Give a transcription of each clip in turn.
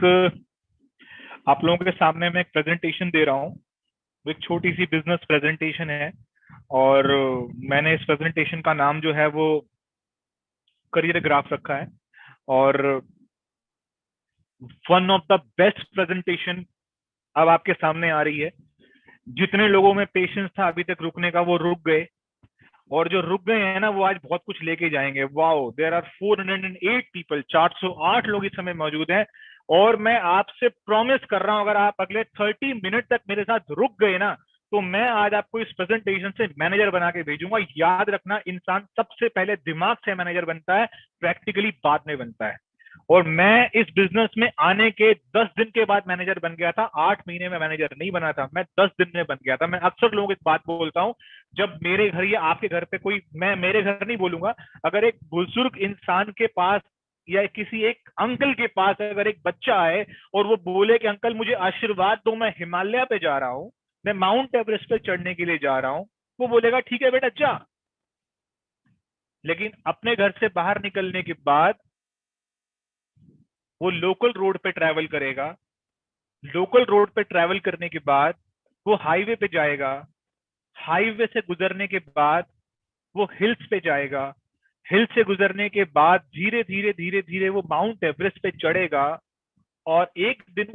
एक आप लोगों के सामने मैं एक प्रेजेंटेशन दे रहा हूँ। वो एक छोटी सी बिजनेस प्रेजेंटेशन है। और मैंने इस प्रेजेंटेशन का नाम जो है वो करियर ग्राफ रखा है। और one of the best presentation अब आपके सामने आ रही है। जितने लोगों में पेशेंस था अभी तक रुकने का वो रुक गए, और जो रुक गए हैं ना वो आज बहुत कुछ लेके जाएंगे। वाओ, देयर आर 408 पीपल, 408 लोग इस समय मौजूद हैं। और मैं आपसे प्रॉमिस कर रहा हूं, अगर आप अगले 30 मिनट तक मेरे साथ रुक गए ना, तो मैं आज आपको इस प्रेजेंटेशन से मैनेजर बना के भेजूंगा। याद रखना, इंसान सबसे पहले दिमाग से मैनेजर बनता है, प्रैक्टिकली बाद में बनता है। और मैं इस बिजनेस में आने के 10 दिन के बाद मैनेजर बन गया था। 8 महीने में मैनेजर नहीं बना था, मैं 10 दिन में बन गया था। मैं अक्सर लोगों को एक बात बोलता हूँ, जब मेरे घर या आपके घर पे कोई, मैं मेरे घर नहीं बोलूंगा, अगर एक बुजुर्ग इंसान के पास या किसी एक अंकल के पास अगर एक बच्चा आए और वो बोले कि अंकल मुझे आशीर्वाद दो, मैं हिमालय पे जा रहा हूँ, मैं माउंट एवरेस्ट पे चढ़ने के लिए जा रहा हूँ, वो बोलेगा ठीक है बेटा जा। लेकिन अपने घर से बाहर निकलने के बाद वो लोकल रोड पे ट्रैवल करेगा। लोकल रोड पे ट्रैवल करने के बाद वो हाईवे पे जाएगा। हाईवे से गुजरने के बाद वो हिल्स पे जाएगा। हिल से गुजरने के बाद धीरे धीरे धीरे धीरे वो माउंट एवरेस्ट पे चढ़ेगा। और एक दिन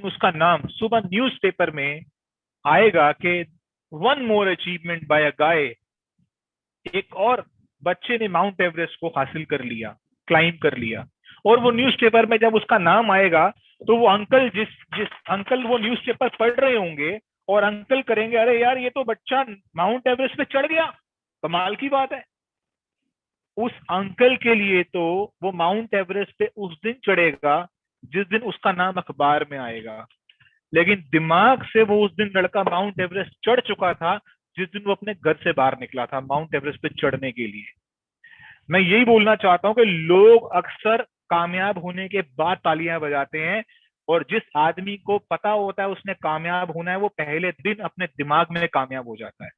उसका नाम सुबह न्यूज़पेपर में आएगा कि वन मोर अचीवमेंट बाय अ गाय, एक और बच्चे ने माउंट एवरेस्ट को हासिल कर लिया, क्लाइम कर लिया। और वो न्यूज़पेपर में जब उसका नाम आएगा, तो वो अंकल जिस जिस अंकल वो न्यूज़पेपर पढ़ रहे होंगे, और अंकल करेंगे अरे यार ये तो बच्चा माउंट एवरेस्ट पे चढ़ गया, कमाल की बात है। उस अंकल के लिए तो वो माउंट एवरेस्ट पे उस दिन चढ़ेगा जिस दिन उसका नाम अखबार में आएगा। लेकिन दिमाग से वो उस दिन लड़का माउंट एवरेस्ट चढ़ चुका था जिस दिन वो अपने घर से बाहर निकला था माउंट एवरेस्ट पे चढ़ने के लिए। मैं यही बोलना चाहता हूं कि लोग अक्सर कामयाब होने के बाद तालियां बजाते हैं, और जिस आदमी को पता होता है उसने कामयाब होना है, वो पहले दिन अपने दिमाग में कामयाब हो जाता है।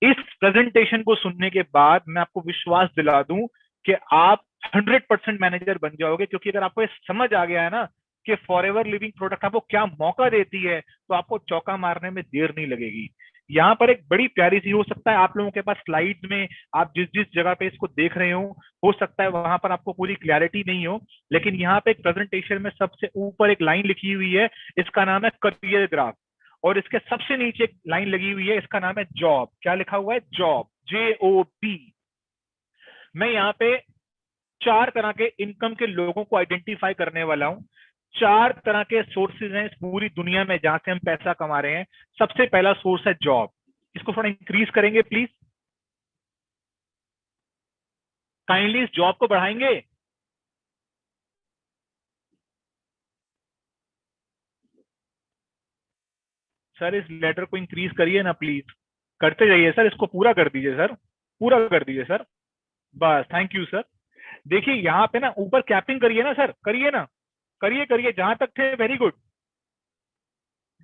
इस प्रेजेंटेशन को सुनने के बाद मैं आपको विश्वास दिला दूं कि आप 100% मैनेजर बन जाओगे। क्योंकि अगर आपको ये समझ आ गया है ना कि फॉरएवर लिविंग प्रोडक्ट आपको क्या मौका देती है, तो आपको चौका मारने में देर नहीं लगेगी। यहाँ पर एक बड़ी प्यारी सी, हो सकता है आप लोगों के पास स्लाइड्स में आप जिस जिस जगह पे इसको देख रहे हो सकता है वहां पर आपको पूरी क्लैरिटी नहीं हो, लेकिन यहाँ पे एक प्रेजेंटेशन में सबसे ऊपर एक लाइन लिखी हुई है, इसका नाम है करियर ग्राफ। और इसके सबसे नीचे एक लाइन लगी हुई है, इसका नाम है जॉब। क्या लिखा हुआ है? Job, JOB। मैं यहाँ पे 4 तरह के इनकम के लोगों को आइडेंटिफाई करने वाला हूँ। 4 तरह के सोर्सेज हैं इस पूरी दुनिया में जहां से हम पैसा कमा रहे हैं। सबसे पहला सोर्स है जॉब। इसको थोड़ा इंक्रीज करेंगे प्लीज, काइंडली इस जॉब को बढ़ाएंगे। सर इस लेटर को इंक्रीज करिए ना प्लीज, करते जाइए सर, इसको पूरा कर दीजिए सर, पूरा कर दीजिए सर। बस, थैंक यू सर। देखिए यहाँ पे ना ऊपर कैपिंग करिए ना सर, करिए ना, करिए करिए, जहां तक थे very good,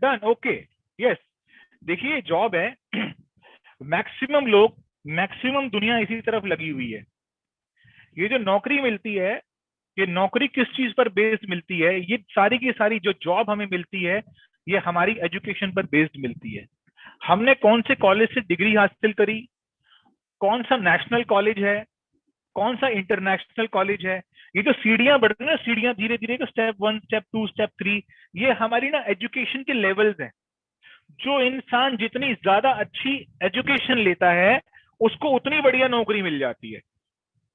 done, okay, yes. देखिए जॉब है। मैक्सिमम लोग, मैक्सिमम दुनिया इसी तरफ लगी हुई है। ये जो नौकरी मिलती है, ये नौकरी किस चीज पर बेस्ड मिलती है? ये सारी की सारी जो जॉब हमें मिलती है, ये हमारी एजुकेशन पर बेस्ड मिलती है। हमने कौन से कॉलेज से डिग्री हासिल करी, कौन सा नेशनल कॉलेज है, कौन सा इंटरनेशनल कॉलेज है, ये जो सीढ़ियां बढ़ रही है ना, सीढ़ियां धीरे धीरे, स्टेप 1, स्टेप 2, स्टेप 3, ये हमारी ना एजुकेशन के लेवल्स हैं। जो इंसान जितनी ज्यादा अच्छी एजुकेशन लेता है, उसको उतनी बढ़िया नौकरी मिल जाती है।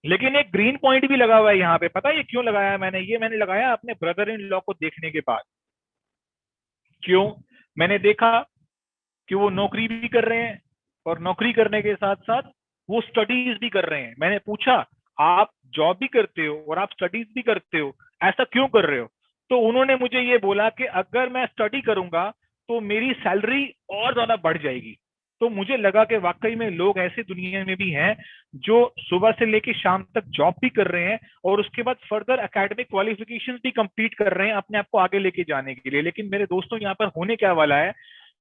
लेकिन एक ग्रीन पॉइंट भी लगा हुआ है यहाँ पे। पता है ये क्यों लगाया है मैंने? ये मैंने लगाया अपने ब्रदर इन लॉ को देखने के बाद। क्यों? मैंने देखा कि वो नौकरी भी कर रहे हैं, और नौकरी करने के साथ साथ वो स्टडीज भी कर रहे हैं। मैंने पूछा आप जॉब भी करते हो और आप स्टडीज भी करते हो, ऐसा क्यों कर रहे हो? तो उन्होंने मुझे ये बोला कि अगर मैं स्टडी करूंगा तो मेरी सैलरी और ज्यादा बढ़ जाएगी। तो मुझे लगा कि वाकई में लोग ऐसे दुनिया में भी हैं जो सुबह से लेके शाम तक जॉब भी कर रहे हैं, और उसके बाद फर्दर एकेडमिक क्वालिफिकेशन भी कंप्लीट कर रहे हैं अपने आप को आगे लेके जाने के लिए। लेकिन मेरे दोस्तों यहाँ पर होने क्या वाला है,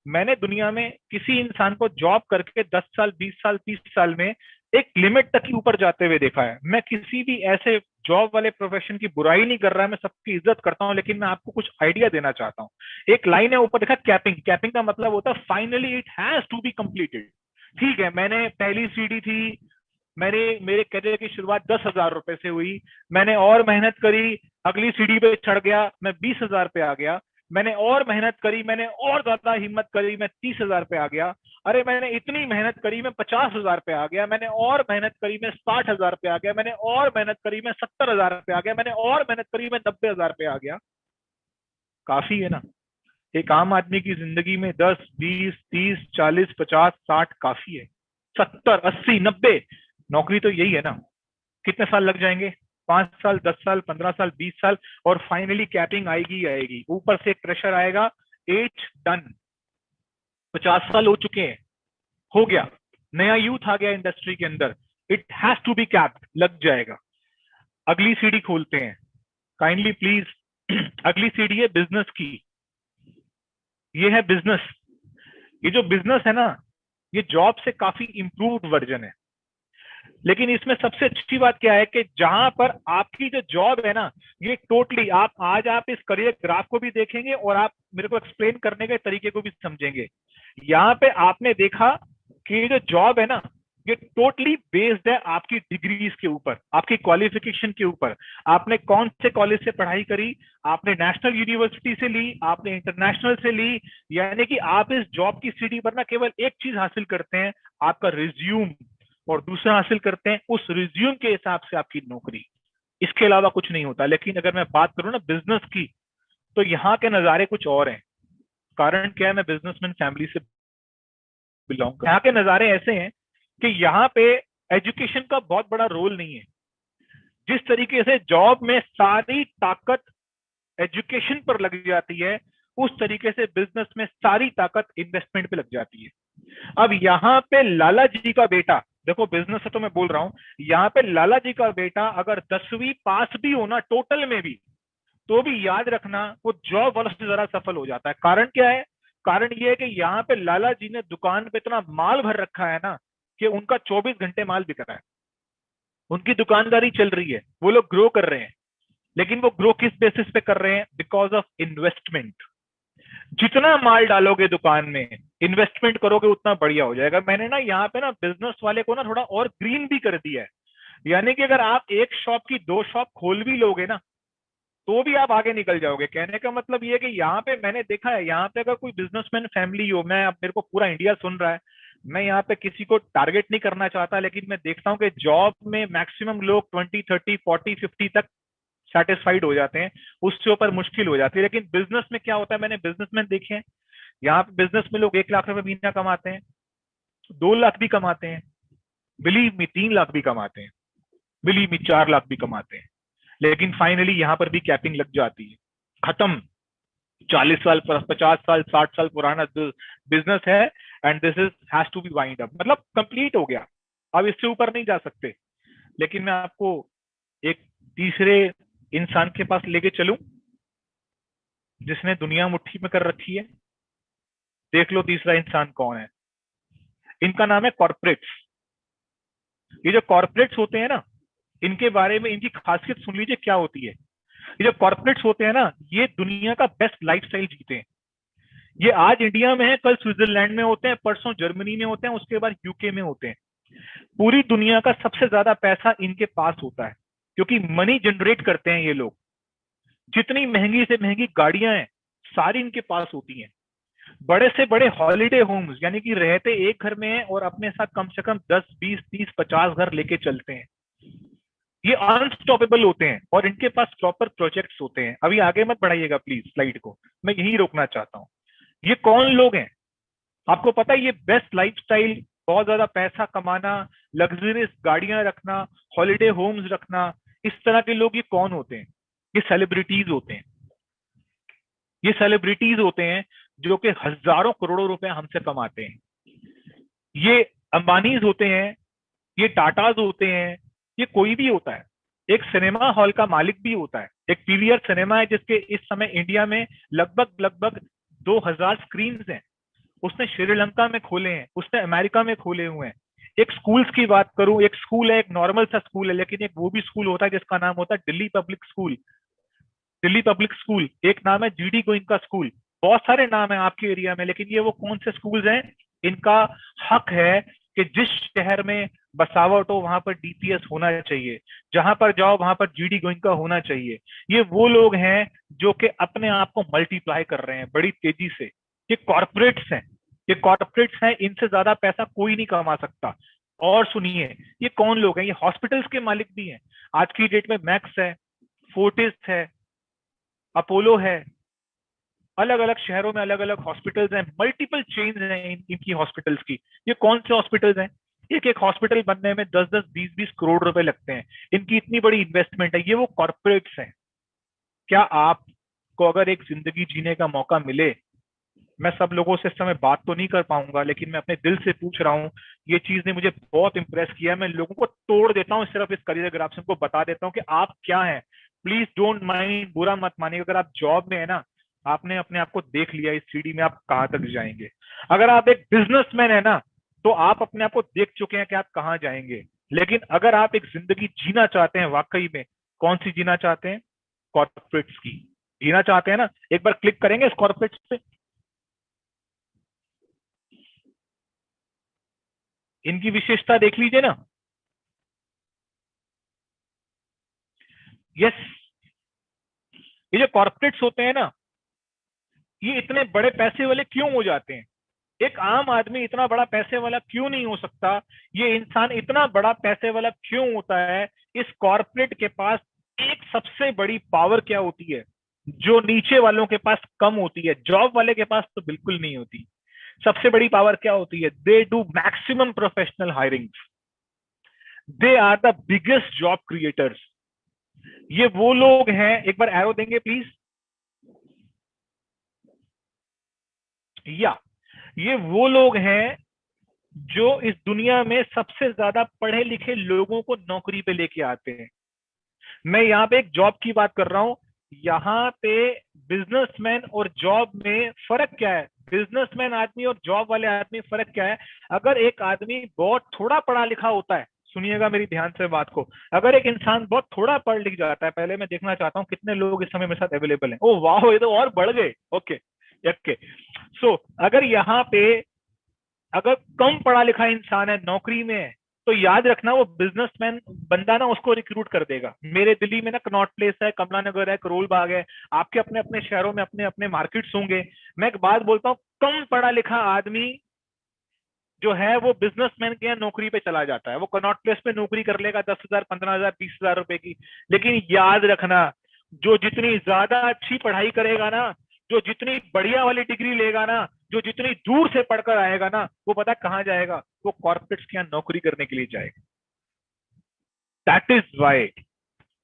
मैंने दुनिया में किसी इंसान को जॉब करके 10 साल, 20 साल, 30 साल में एक लिमिट तक ही ऊपर जाते हुए देखा है। मैं किसी भी ऐसे जॉब वाले प्रोफेशन की बुराई नहीं कर रहा, मैं सबकी इज्जत करता हूं, लेकिन मैं आपको कुछ आइडिया देना चाहता हूं। एक लाइन है ऊपर देखा, कैपिंग। कैपिंग का मतलब होता है finally it has to be completed. ठीक है, मैंने पहली सीडी थी, मेरे करियर की शुरुआत 10,000 रुपए से हुई, मैंने और मेहनत करी, अगली सीढ़ी पे चढ़ गया, मैं 20,000 पे आ गया। मैंने और मेहनत करी, मैंने और ज्यादा हिम्मत करी, मैं 30,000 पे आ गया। अरे मैंने इतनी मेहनत करी, मैं 50,000 पे आ गया। मैंने और मेहनत करी, मैं 60,000 पे आ गया। मैंने और मेहनत करी, मैं 70,000 पे आ गया। मैंने और मेहनत करी, मैं 90,000 पे आ गया। काफी है ना? एक आम आदमी की जिंदगी में 10, 20, 30, 40, 50, 60 काफी है। 70, 80, 90, नौकरी तो यही है ना। कितने साल लग जाएंगे? 5 साल, 10 साल, 15 साल, 20 साल, और फाइनली कैपिंग आएगी ही आएगी। ऊपर से एक प्रेशर आएगा, एज डन, 50 साल हो चुके हैं, हो गया, नया यूथ आ गया इंडस्ट्री के अंदर, it has to be capped, लग जाएगा। अगली सीढ़ी खोलते हैं, काइंडली प्लीज। अगली सीढ़ी है बिजनेस की। ये है बिजनेस। ये जो बिजनेस है ना, ये जॉब से काफी इंप्रूव्ड वर्जन है। लेकिन इसमें सबसे अच्छी बात क्या है कि जहां पर आपकी जो जॉब है ना, ये टोटली आप इस करियर ग्राफ को भी देखेंगे और आप मेरे को एक्सप्लेन करने के तरीके को भी समझेंगे। यहाँ पे आपने देखा कि ये जो जॉब है ना, ये टोटली बेस्ड है आपकी डिग्रीज के ऊपर, आपकी क्वालिफिकेशन के ऊपर। आपने कौन से कॉलेज से पढ़ाई करी, आपने नेशनल यूनिवर्सिटी से ली, आपने इंटरनेशनल से ली। यानी कि आप इस जॉब की सीढ़ी पर ना केवल एक चीज हासिल करते हैं, आपका रिज्यूम, और दूसरा हासिल करते हैं उस रिज्यूम के हिसाब से आपकी नौकरी। इसके अलावा कुछ नहीं होता। लेकिन अगर मैं बात करूं ना बिजनेस की, तो यहाँ के नजारे कुछ और हैं। कारण क्या है, मैं बिजनेसमैन फैमिली से बिलोंग करता हूं। यहाँ के नजारे ऐसे हैं कि यहाँ पे एजुकेशन का बहुत बड़ा रोल नहीं है। जिस तरीके से जॉब में सारी ताकत एजुकेशन पर लग जाती है, उस तरीके से बिजनेस में सारी ताकत इन्वेस्टमेंट पे लग जाती है। अब यहाँ पे लाला जी का बेटा, देखो बिजनेस है तो मैं बोल रहा हूं, यहाँ पे लाला जी का बेटा अगर 10वीं पास भी हो ना टोटल में भी, तो भी याद रखना वो जॉब वालों से जरा सफल हो जाता है। कारण क्या है? कारण ये है कि यहाँ पे लाला जी ने दुकान पे इतना माल भर रखा है ना कि उनका 24 घंटे माल बिक रहा है, उनकी दुकानदारी चल रही है, वो लोग ग्रो कर रहे हैं। लेकिन वो ग्रो किस बेसिस पे कर रहे हैं? Because of investment. जितना माल डालोगे दुकान में, इन्वेस्टमेंट करोगे, उतना बढ़िया हो जाएगा। मैंने ना यहाँ पे ना बिजनेस वाले को ना थोड़ा और ग्रीन भी कर दिया है। यानी कि अगर आप एक शॉप की 2 शॉप खोल भी लोगे ना, तो भी आप आगे निकल जाओगे। कहने का मतलब ये है कि यहाँ पे मैंने देखा है, यहाँ पे अगर कोई बिजनेसमैन फैमिली हो, मैं, अब मेरे को पूरा इंडिया सुन रहा है, मैं यहाँ पे किसी को टारगेट नहीं करना चाहता, लेकिन मैं देखता हूँ कि जॉब में मैक्सिमम लोग 20, 30, 40, 50 तक सेटिस्फाइड हो जाते हैं, उससे ऊपर मुश्किल हो जाती है। लेकिन बिजनेस में क्या होता है, मैंने बिजनेसमैन देखे हैं, यहाँ पे बिजनेस में लोग 1 लाख रुपए महीना कमाते हैं, 2 लाख भी कमाते हैं, बिलीव मी 3 लाख भी कमाते हैं, बिलीव मी 4 लाख भी कमाते हैं। लेकिन फाइनली यहाँ पर भी कैपिंग लग जाती है, खत्म। 40 साल, 50 साल, 60 साल पुराना बिजनेस है, and this is has to be wind up, मतलब कंप्लीट हो गया, अब इससे ऊपर नहीं जा सकते। लेकिन मैं आपको एक तीसरे इंसान के पास लेके चलूं, जिसने दुनिया मुट्ठी में कर रखी है। देख लो तीसरा इंसान कौन है। इनका नाम है कॉर्पोरेट्स। ये जो कॉर्पोरेट्स होते हैं ना, इनके बारे में इनकी खासियत सुन लीजिए क्या होती है। ये जो कॉर्पोरेट्स होते हैं ना, ये दुनिया का बेस्ट लाइफस्टाइल जीते हैं। ये आज इंडिया में है, कल स्विट्जरलैंड में होते हैं, परसों जर्मनी में होते हैं, उसके बाद यूके में होते हैं। पूरी दुनिया का सबसे ज्यादा पैसा इनके पास होता है, क्योंकि मनी जनरेट करते हैं ये लोग। जितनी महंगी से महंगी गाड़ियां हैं, सारी इनके पास होती हैं। बड़े से बड़े हॉलिडे होम्स, यानी कि रहते एक घर में हैं और अपने साथ कम से कम 10, 20, 30, 50 घर लेके चलते हैं। ये अनस्टॉपेबल होते हैं और इनके पास प्रॉपर प्रोजेक्ट्स होते हैं। अभी आगे मत बढ़ाइएगा प्लीज स्लाइड को, मैं यही रोकना चाहता हूँ। ये कौन लोग हैं? आपको पता है ये बेस्ट लाइफस्टाइल, बहुत ज्यादा पैसा कमाना, लग्जरियस गाड़ियां रखना, हॉलिडे होम्स रखना, इस तरह के लोग ये कौन होते हैं? ये सेलिब्रिटीज होते हैं। ये सेलिब्रिटीज होते हैं जो कि हजारों करोड़ों रुपए हमसे कमाते हैं। ये अंबानीज होते हैं, ये टाटाज होते हैं, ये कोई भी होता है। एक सिनेमा हॉल का मालिक भी होता है। एक पीवीआर सिनेमा है जिसके इस समय इंडिया में लगभग लगभग 2000 स्क्रीन हैं। उसने श्रीलंका में खोले हैं, उसने अमेरिका में खोले हुए हैं। एक स्कूल्स की बात करूं, एक स्कूल है, एक नॉर्मल सा स्कूल है, लेकिन एक वो भी स्कूल होता है जिसका नाम होता है Delhi public school. Delhi public school, एक नाम है जीडी गोइंका स्कूल। बहुत सारे नाम है आपके एरिया में, लेकिन ये वो कौन से स्कूल्स हैं? इनका हक है कि जिस शहर में बसावट हो वहां पर डीपीएस होना चाहिए, जहां पर जाओ वहां पर जीडी गोइंका होना चाहिए। ये वो लोग हैं जो कि अपने आप को मल्टीप्लाई कर रहे हैं बड़ी तेजी से। ये कॉर्पोरेट्स हैं, ये कॉर्पोरेट्स हैं, इनसे ज्यादा पैसा कोई नहीं कमा सकता। और सुनिए, ये कौन लोग हैं? ये हॉस्पिटल्स के मालिक भी हैं। आज की डेट में मैक्स है, फोर्टिस है, अपोलो है, अलग अलग शहरों में अलग अलग हॉस्पिटल्स हैं, मल्टीपल चेन्स हैं इनकी हॉस्पिटल्स की। ये कौन से हॉस्पिटल्स हैं? एक एक हॉस्पिटल बनने में 10-10, 20-20 करोड़ रुपए लगते हैं। इनकी इतनी बड़ी इन्वेस्टमेंट है। ये वो कॉर्पोरेट्स हैं। क्या आपको अगर एक जिंदगी जीने का मौका मिले, मैं सब लोगों से इस समय बात तो नहीं कर पाऊंगा, लेकिन मैं अपने दिल से पूछ रहा हूँ, ये चीज ने मुझे बहुत इंप्रेस किया। मैं लोगों को तोड़ देता हूँ सिर्फ इस करियर ग्राफ से, उनको बता देता हूँ कि आप क्या हैं। प्लीज डोंट माइंड, बुरा मत मानिए। अगर आप जॉब में है ना, आपने अपने आप को देख लिया इस सीढ़ी में आप कहाँ तक जाएंगे। अगर आप एक बिजनेसमैन है ना, तो आप अपने आप को देख चुके हैं कि आप कहाँ जाएंगे। लेकिन अगर आप एक जिंदगी जीना चाहते हैं वाकई में, कौन सी जीना चाहते हैं? कॉर्पोरेट्स की जीना चाहते हैं ना? एक बार क्लिक करेंगे इस कॉर्पोरेट्स पे, इनकी विशेषता देख लीजिए ना। यस, ये जो कॉर्पोरेट्स होते हैं ना, ये इतने बड़े पैसे वाले क्यों हो जाते हैं? एक आम आदमी इतना बड़ा पैसे वाला क्यों नहीं हो सकता? ये इंसान इतना बड़ा पैसे वाला क्यों होता है? इस कॉर्पोरेट के पास एक सबसे बड़ी पावर क्या होती है, जो नीचे वालों के पास कम होती है, जॉब वाले के पास तो बिल्कुल नहीं होती। सबसे बड़ी पावर क्या होती है? They do maximum professional hiring. They are the biggest job creators. ये वो लोग हैं, एक बार एरो देंगे प्लीज। या ये वो लोग हैं जो इस दुनिया में सबसे ज्यादा पढ़े लिखे लोगों को नौकरी पे लेके आते हैं। मैं यहाँ पे एक जॉब की बात कर रहा हूं। यहाँ पे बिजनेसमैन और जॉब में फर्क क्या है? बिजनेसमैन आदमी और जॉब वाले आदमी फर्क क्या है? अगर एक आदमी बहुत थोड़ा पढ़ा लिखा होता है, सुनिएगा मेरी ध्यान से बात को, अगर एक इंसान बहुत थोड़ा पढ़ लिख जाता है, पहले मैं देखना चाहता हूँ कितने लोग इस समय मेरे साथ अवेलेबल हैं। ओ वाह, ये तो और बढ़ गए। Okay okay. सो अगर यहाँ पे अगर कम पढ़ा लिखा इंसान है नौकरी में है, तो याद रखना वो बिजनेसमैन बंदा ना उसको रिक्रूट कर देगा। मेरे दिल्ली में ना कनॉट प्लेस है, कमला नगर है, करोल बाग है। आपके अपने अपने शहरों में अपने अपने मार्केट्स होंगे। मैं एक बात बोलता हूँ, कम पढ़ा लिखा आदमी जो है वो बिजनेसमैन के यहाँ नौकरी पे चला जाता है। वो कनॉट प्लेस पे नौकरी कर लेगा 10,000, 15,000, 20,000 रुपए की। लेकिन याद रखना, जो जितनी ज्यादा अच्छी पढ़ाई करेगा ना, जो जितनी बढ़िया वाली डिग्री लेगा ना, जो जितनी दूर से पढ़कर आएगा ना, वो पता कहाँ जाएगा? वो कॉर्पोरेट्स के यहाँ नौकरी करने के लिए जाएगा। दैट इज वाई,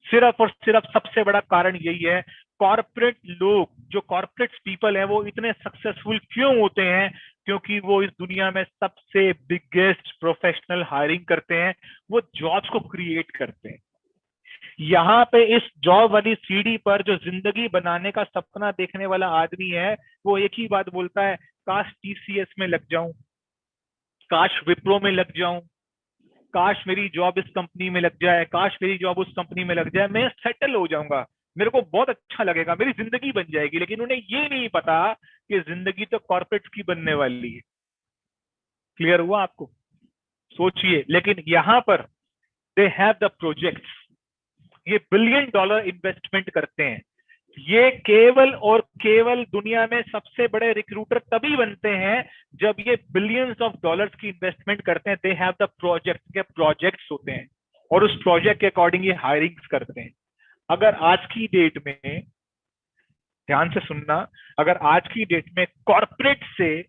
सिर्फ और सिर्फ सबसे बड़ा कारण यही है। कॉर्पोरेट लोग, जो कॉर्पोरेट पीपल हैं, वो इतने सक्सेसफुल क्यों होते हैं? क्योंकि वो इस दुनिया में सबसे बिगेस्ट प्रोफेशनल हायरिंग करते हैं। वो जॉब्स को क्रिएट करते हैं। यहाँ पे इस जॉब वाली सीढ़ी पर जो जिंदगी बनाने का सपना देखने वाला आदमी है, वो एक ही बात बोलता है, काश टीसीएस में लग जाऊं, काश विप्रो में लग जाऊं, काश मेरी जॉब इस कंपनी में लग जाए, काश मेरी जॉब उस कंपनी में लग जाए, मैं सेटल हो जाऊंगा, मेरे को बहुत अच्छा लगेगा, मेरी जिंदगी बन जाएगी। लेकिन उन्हें ये नहीं पता कि जिंदगी तो कॉर्पोरेट की बनने वाली है। क्लियर हुआ आपको? सोचिए, लेकिन यहाँ पर दे हैव द प्रोजेक्ट्स। ये बिलियन डॉलर इन्वेस्टमेंट करते हैं। ये केवल और केवल दुनिया में सबसे बड़े रिक्रूटर तभी बनते हैं जब ये बिलियंस ऑफ डॉलर्स की इन्वेस्टमेंट करते हैं। दे हैव द प्रोजेक्ट, के प्रोजेक्ट्स होते हैं, और उस प्रोजेक्ट के अकॉर्डिंग ये हायरिंग्स करते हैं। अगर आज की डेट में, ध्यान से सुनना, अगर आज की डेट में कॉर्पोरेट से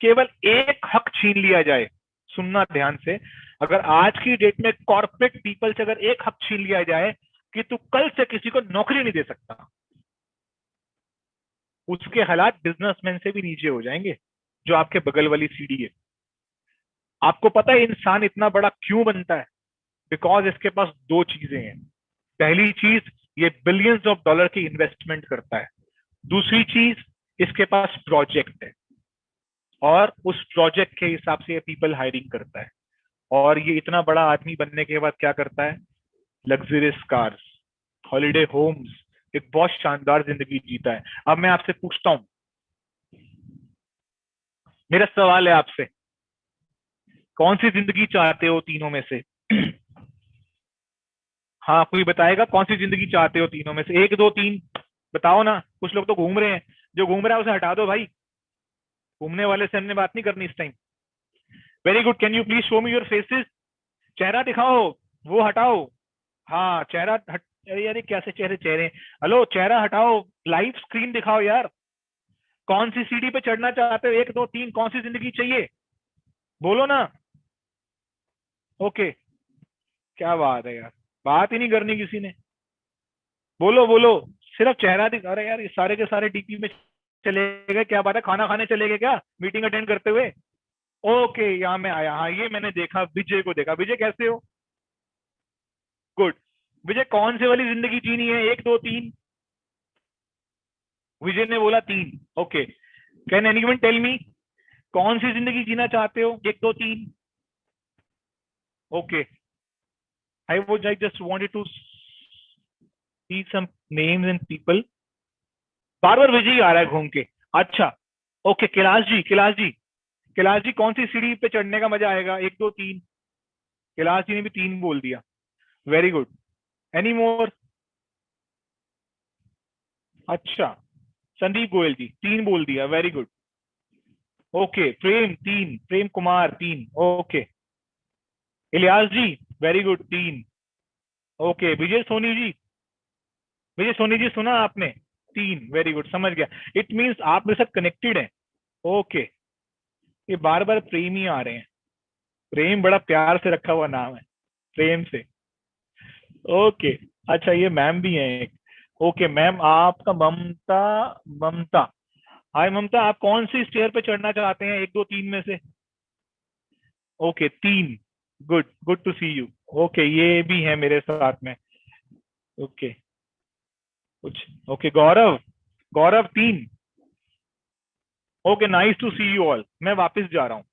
केवल एक हक छीन लिया जाए, सुनना ध्यान से, अगर आज की डेट में कॉर्पोरेट पीपल से अगर एक हक छीन लिया जाए कि तू कल से किसी को नौकरी नहीं दे सकता, उसके हालात बिजनेसमैन से भी नीचे हो जाएंगे, जो आपके बगल वाली सीढ़ी है। आपको पता है इंसान इतना बड़ा क्यों बनता है? बिकॉज इसके पास दो चीजें हैं। पहली चीज, ये बिलियंस ऑफ डॉलर की इन्वेस्टमेंट करता है। दूसरी चीज, इसके पास प्रोजेक्ट है, और उस प्रोजेक्ट के हिसाब से ये पीपल हायरिंग करता है। और ये इतना बड़ा आदमी बनने के बाद क्या करता है? लग्जरियस कार्स, हॉलिडे होम्स, एक बहुत शानदार जिंदगी जीता है। अब मैं आपसे पूछता हूं, मेरा सवाल है आपसे, कौन सी जिंदगी चाहते हो तीनों में से? हाँ, कोई बताएगा कौन सी जिंदगी चाहते हो तीनों में से? एक दो तीन बताओ ना। कुछ लोग तो घूम रहे हैं, जो घूम रहा है उसे हटा दो भाई। घूमने वाले से हमने बात नहीं करनी इस time. Very good, can you please show me your faces? चेहरा दिखाओ, वो हटाओ। हाँ, चेहरा हट। अरे यार, ये कैसे चेहरे चेहरे? हेलो, चेहरा हटाओ, लाइव स्क्रीन दिखाओ यार। कौन सी सीढ़ी पे चढ़ना चाहते हो? एक दो तीन, कौन सी जिंदगी चाहिए? बोलो ना। ओके, क्या बात है यार, बात ही नहीं करनी किसी ने। बोलो बोलो, सिर्फ चेहरा दिखा। अरे यार, ये सारे के सारे डीपी में चले गए, क्या बात है? खाना खाने चले गए क्या, मीटिंग अटेंड करते हुए? ओके, यहाँ मैं आया। हाँ, ये मैंने देखा, विजय को देखा। विजय कैसे हो? गुड। विजय, कौन से वाली जिंदगी जीनी है? एक दो तीन। विजय ने बोला तीन। Okay, can anyone tell me, कौन सी जिंदगी जीना चाहते हो? एक दो तीन। Okay, I would I just wanted to see some names and people. बार बार विजय ही आ रहा है घूम के। अच्छा, ओके, कैलाश जी, कैलाश जी, कैलाश जी, कौन सी सीढ़ी पे चढ़ने का मजा आएगा? एक दो तीन। कैलाश जी ने भी तीन बोल दिया। Very good. Any more? अच्छा, संदीप गोयल जी तीन बोल दिया। Very good. ओके, प्रेम तीन, प्रेम कुमार तीन। ओके, इलियास जी, वेरी गुड, तीन। ओके, विजय सोनी जी, विजय सोनी जी सुना आपने? तीन। वेरी गुड, समझ गया। इट मीन्स आप मेरे साथ कनेक्टेड हैं। ओके, ये बार बार प्रेम ही आ रहे हैं। प्रेम बड़ा प्यार से रखा हुआ नाम है, प्रेम से। ओके, अच्छा, ये मैम भी हैं एक। ओके मैम, आपका ममता, ममता। हाय ममता, आप कौन सी स्टेयर पे चढ़ना चाहते हैं? एक दो तीन में से। ओके, तीन। Good, good to see you. Okay, ये भी है मेरे साथ में। ओके, कुछ। ओके, गौरव, गौरव तीन। Okay, nice to see you all. मैं वापस जा रहा हूँ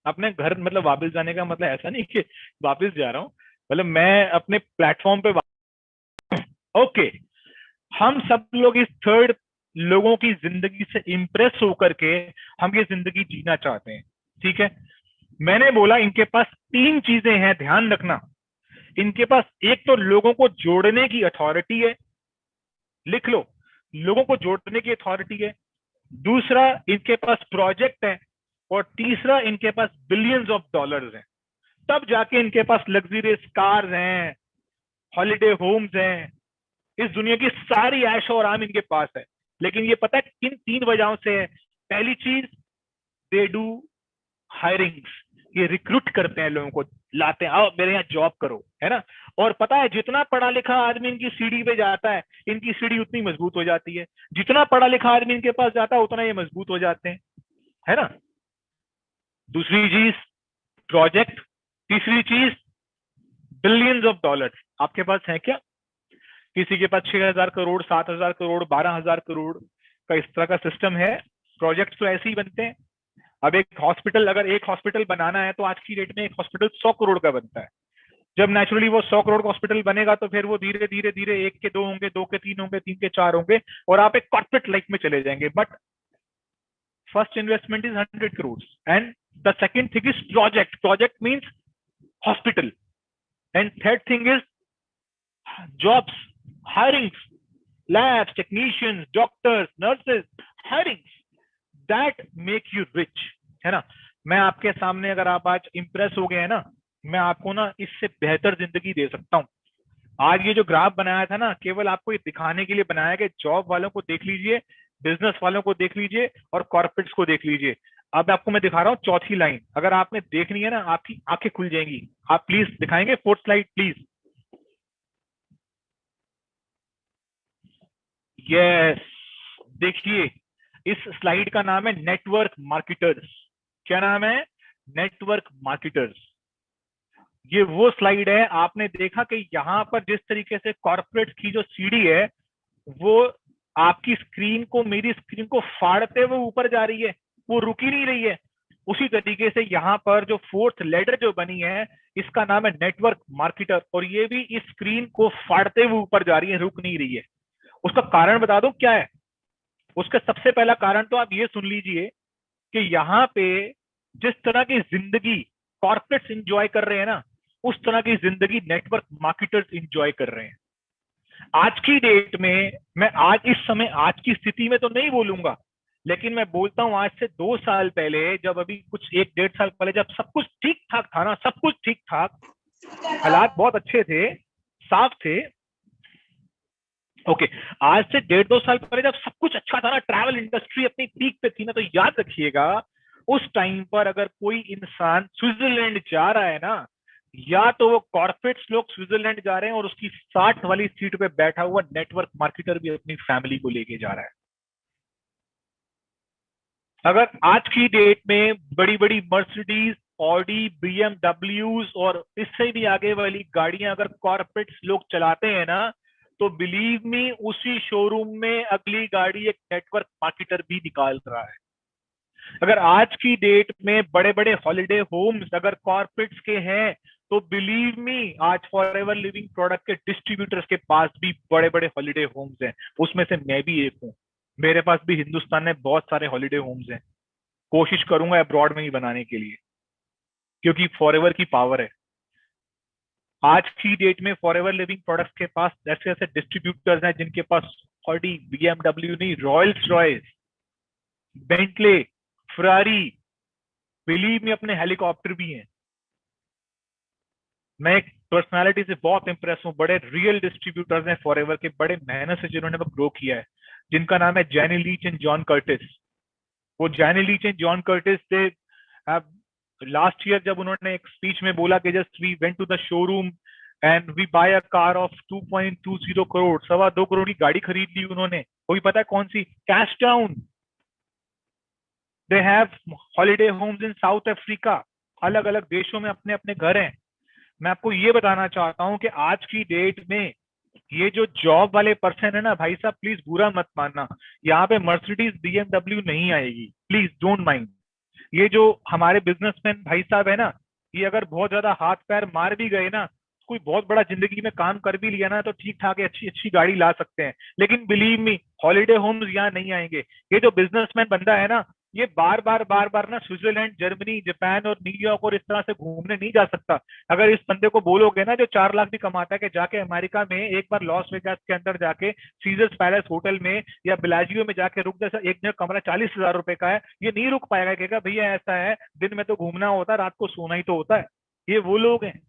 अपने घर। मतलब वापस जाने का मतलब ऐसा नहीं कि वापस जा रहा हूँ, मतलब मैं अपने प्लेटफॉर्म पे ओके, हम सब लोग इस थर्ड लोगों की जिंदगी से इंप्रेस होकर के हम ये जिंदगी जीना चाहते हैं। ठीक है, मैंने बोला इनके पास तीन चीजें हैं, ध्यान रखना। इनके पास एक तो लोगों को जोड़ने की अथॉरिटी है, लिख लो, लोगों को जोड़ने की अथॉरिटी है। दूसरा, इनके पास प्रोजेक्ट है। और तीसरा, इनके पास बिलियंस ऑफ डॉलर्स हैं। तब जाके इनके पास लग्जरियस कार्स हैं, हॉलिडे होम्स हैं, इस दुनिया की सारी ऐशो आराम इनके पास है। लेकिन ये पता है किन तीन वजहों से है? पहली चीज, दे डू हायरिंग्स, ये रिक्रूट करते हैं लोगों को, लाते हैं, आओ मेरे यहाँ जॉब करो, है ना। और पता है, जितना पढ़ा लिखा आदमी इनकी सीढ़ी पे जाता है, इनकी सीढ़ी उतनी मजबूत हो जाती है। जितना पढ़ा लिखा आदमी इनके पास जाता है, उतना ये मजबूत हो जाते हैं, है ना। दूसरी चीज, प्रोजेक्ट। तीसरी चीज, बिलियंस ऑफ डॉलर। आपके पास है क्या? किसी के पास 6,000 करोड़, 7,000 करोड़, 12,000 करोड़ का इस तरह का सिस्टम है। प्रोजेक्ट तो ऐसे ही बनते हैं। अब एक हॉस्पिटल, अगर एक हॉस्पिटल बनाना है तो आज की डेट में एक हॉस्पिटल 100 करोड़ का बनता है। जब नेचुरली वो 100 करोड़ का हॉस्पिटल बनेगा तो फिर वो धीरे धीरे धीरे एक के दो होंगे, दो के तीन होंगे, तीन के चार होंगे, और आप एक कॉर्पोरेट लाइफ में चले जाएंगे। But first investment is 100 crore, and the second thing is project. Project means hospital, and third thing is jobs, hirings, labs, technicians, doctors, nurses, hirings that make you rich, है ना। मैं आपके सामने, अगर आप आज इंप्रेस हो गए हैं ना, मैं आपको ना इससे बेहतर जिंदगी दे सकता हूँ। आज ये जो ग्राफ बनाया था ना, केवल आपको ये दिखाने के लिए बनाया कि जॉब वालों को देख लीजिए, बिजनेस वालों को देख लीजिए, और कॉर्पोरेट्स को देख लीजिए। अब आपको मैं दिखा रहा हूँ चौथी लाइन, अगर आपने देखनी है ना, आपकी आंखें खुल जाएंगी। आप प्लीज दिखाएंगे फोर्थ स्लाइड प्लीज? यस, देखिए, इस स्लाइड का नाम है नेटवर्क मार्केटर्स। क्या नाम है? Network marketers. ये वो स्लाइड है, आपने देखा कि यहाँ पर जिस तरीके से कॉर्पोरेट की जो सीढ़ी है, वो आपकी स्क्रीन को, मेरी स्क्रीन को फाड़ते हुए ऊपर जा रही है, वो रुक ही नहीं रही है। उसी तरीके से यहाँ पर जो फोर्थ लेटर जो बनी है, इसका नाम है नेटवर्क मार्केटर, और ये भी इस स्क्रीन को फाड़ते हुए ऊपर जा रही है, रुक नहीं रही है। उसका कारण बता दो क्या है। उसका सबसे पहला कारण तो आप ये सुन लीजिए कि यहाँ पे जिस तरह की जिंदगी कॉर्पोरेट्स इंजॉय कर रहे हैं ना, उस तरह की जिंदगी नेटवर्क मार्केटर्स इंजॉय कर रहे हैं आज की डेट में। मैं आज इस समय आज की स्थिति में तो नहीं बोलूंगा, लेकिन मैं बोलता हूं आज से 2 साल पहले, जब अभी कुछ 1-1.5 साल पहले जब सब कुछ ठीक ठाक था ना, सब कुछ ठीक ठाक, हालात बहुत अच्छे थे, साफ थे। ओके, आज से 1.5-2 साल पहले जब सब कुछ अच्छा था ना, ट्रैवल इंडस्ट्री अपनी पीक पे थी ना, तो याद रखिएगा उस टाइम पर अगर कोई इंसान स्विट्जरलैंड जा रहा है ना, या तो वो कॉर्पोरेट्स लोग स्विट्जरलैंड जा रहे हैं और उसकी 60 वाली सीट पे बैठा हुआ नेटवर्क मार्केटर भी अपनी फैमिली को लेके जा रहा है। अगर आज की डेट में बड़ी बड़ी मर्सिडीज, ऑडी, बीएमडब्ल्यूज और इससे भी आगे वाली गाड़ियां अगर कॉर्पोरेट्स लोग चलाते हैं ना, तो बिलीव मी उसी शोरूम में अगली गाड़ी एक नेटवर्क मार्केटर भी निकाल रहा है। अगर आज की डेट में बड़े बड़े हॉलिडे होम्स अगर कॉर्पोरेट्स के हैं, तो बिलीव मी आज फॉरएवर लिविंग प्रोडक्ट के डिस्ट्रीब्यूटर्स के पास भी बड़े बड़े हॉलिडे होम्स हैं। उसमें से मैं भी एक हूँ, मेरे पास भी हिंदुस्तान में बहुत सारे हॉलिडे होम्स हैं। कोशिश करूंगा अब्रॉड में ही बनाने के लिए, क्योंकि फॉरएवर की पावर है। आज की डेट में फॉरएवर लिविंग प्रोडक्ट्स के पास ऐसे ऐसे डिस्ट्रीब्यूटर्स हैं जिनके पास ऑडी, बीएमडब्ल्यू नहीं, Royals Royce, Bentley, Ferrari, believe में अपने हेलीकॉप्टर भी हैं। मैं एक पर्सनालिटी से बहुत इंप्रेस हूँ, बड़े रियल डिस्ट्रीब्यूटर्स हैं फॉरएवर के, बड़े मेहनत से जिन्होंने वो ग्रो किया है, जिनका नाम है Jenny Leach and John Curtis. वो Jenny Leach and John Curtis से लास्ट ईयर जब उन्होंने एक स्पीच में बोला कि just we went to the showroom and we buy a car of 2.20 crore, 2.25 crore की गाड़ी खरीद ली उन्होंने। वो भी पता है कौन सी? Cape Town. They have holiday homes in South Africa, अलग अलग देशों में अपने अपने घर हैं। मैं आपको ये बताना चाहता हूं कि आज की डेट में ये जो जॉब वाले पर्सन है ना भाई साहब, प्लीज बुरा मत मानना, यहाँ पे मर्सिडीज बीएमडब्ल्यू नहीं आएगी, प्लीज डोंट माइंड। ये जो हमारे बिजनेसमैन भाई साहब है ना, ये अगर बहुत ज्यादा हाथ पैर मार भी गए ना, कोई बहुत बड़ा जिंदगी में काम कर भी लिया ना, तो ठीक ठाक अच्छी अच्छी गाड़ी ला सकते हैं। लेकिन बिलीव मी, हॉलीडे होम्स यहाँ नहीं आएंगे। ये जो बिजनेसमैन बंदा है ना, ये बार बार ना स्विट्जरलैंड, जर्मनी, जापान और न्यूयॉर्क और इस तरह से घूमने नहीं जा सकता। अगर इस बंदे को बोलोगे ना, जो 4 लाख भी कमाता है, कि जाके अमेरिका में एक बार लॉस वेगास के अंदर जाके सीजर्स पैलेस होटल में या बिलाजियो में जाके रुक जा, एक जगह कमरा 40,000 रुपए का है, ये नहीं रुक पाएगा। कहेगा भैया ऐसा है, दिन में तो घूमना होता है, रात को सोना ही तो होता है। ये वो लोग हैं।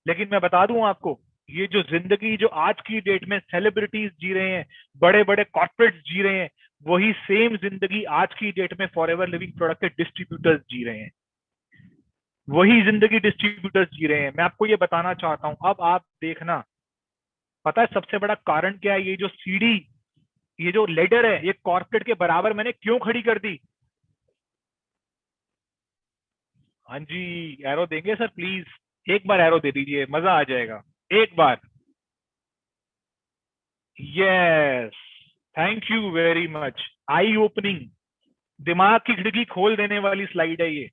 लेकिन मैं बता दूं आपको, ये जो जिंदगी जो आज की डेट में सेलिब्रिटीज जी रहे हैं, बड़े बड़े कॉर्पोरेट्स जी रहे हैं, वही सेम जिंदगी आज की डेट में फॉरएवर लिविंग प्रोडक्ट के डिस्ट्रीब्यूटर्स जी रहे हैं। वही जिंदगी डिस्ट्रीब्यूटर्स जी रहे हैं। मैं आपको ये बताना चाहता हूं, अब आप देखना, पता है सबसे बड़ा कारण क्या है? ये जो सीढ़ी, ये जो लेडर है, ये कॉर्पोरेट के बराबर मैंने क्यों खड़ी कर दी? हाँ जी, एरो देंगे सर प्लीज, एक बार एरो दे दीजिए, मजा आ जाएगा, एक बार। Yes, thank you very much. I opening, दिमाग की खिड़की खोल देने वाली स्लाइड है ये।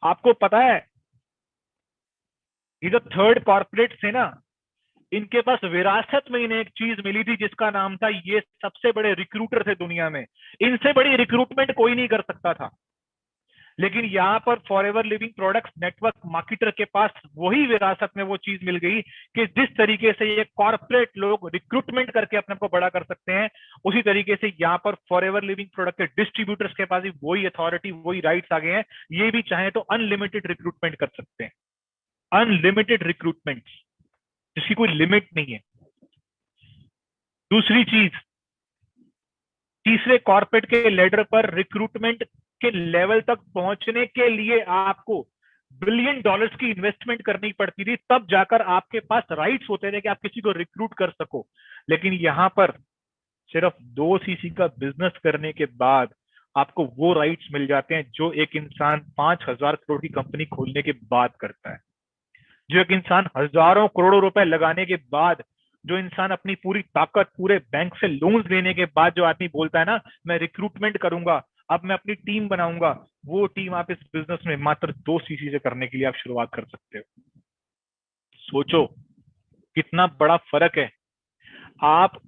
आपको पता है, ये जो थर्ड कॉर्पोरेट थे ना, इनके पास विरासत में इन्हें एक चीज मिली थी जिसका नाम था, ये सबसे बड़े रिक्रूटर थे दुनिया में, इनसे बड़ी रिक्रूटमेंट कोई नहीं कर सकता था। लेकिन यहाँ पर forever living products network marketer के पास वही विरासत में वो चीज मिल गई कि जिस तरीके से ये कॉर्पोरेट लोग रिक्रूटमेंट करके अपने को बड़ा कर सकते हैं, उसी तरीके से यहाँ पर फॉरएवर लिविंग प्रोडक्ट के डिस्ट्रीब्यूटर्स के पास भी वही अथॉरिटी, वही राइट्स आ गए हैं। ये भी चाहे तो अनलिमिटेड रिक्रूटमेंट कर सकते हैं, अनलिमिटेड रिक्रूटमेंट, जिसकी कोई लिमिट नहीं है। दूसरी चीज, तीसरे कॉर्पोरेट के लेडर पर रिक्रूटमेंट के लेवल तक पहुंचने के लिए आपको $1 बिलियन की इन्वेस्टमेंट करनी पड़ती थी, तब जाकर आपके पास राइट्स होते थे कि आप किसी को रिक्रूट कर सको। लेकिन यहां पर सिर्फ 2 सीसी का बिजनेस करने के बाद आपको वो राइट्स मिल जाते हैं जो एक इंसान 5,000 करोड़ की कंपनी खोलने के बाद करता है, जो एक इंसान हजारों करोड़ों रुपए लगाने के बाद, जो इंसान अपनी पूरी ताकत, पूरे बैंक से लोन्स लेने के बाद जो आदमी बोलता है ना मैं रिक्रूटमेंट करूंगा, अब मैं अपनी टीम बनाऊंगा, वो टीम आप इस बिजनेस में मात्र 2 सीसी से करने के लिए आप शुरुआत कर सकते हो। सोचो कितना बड़ा फर्क है। आप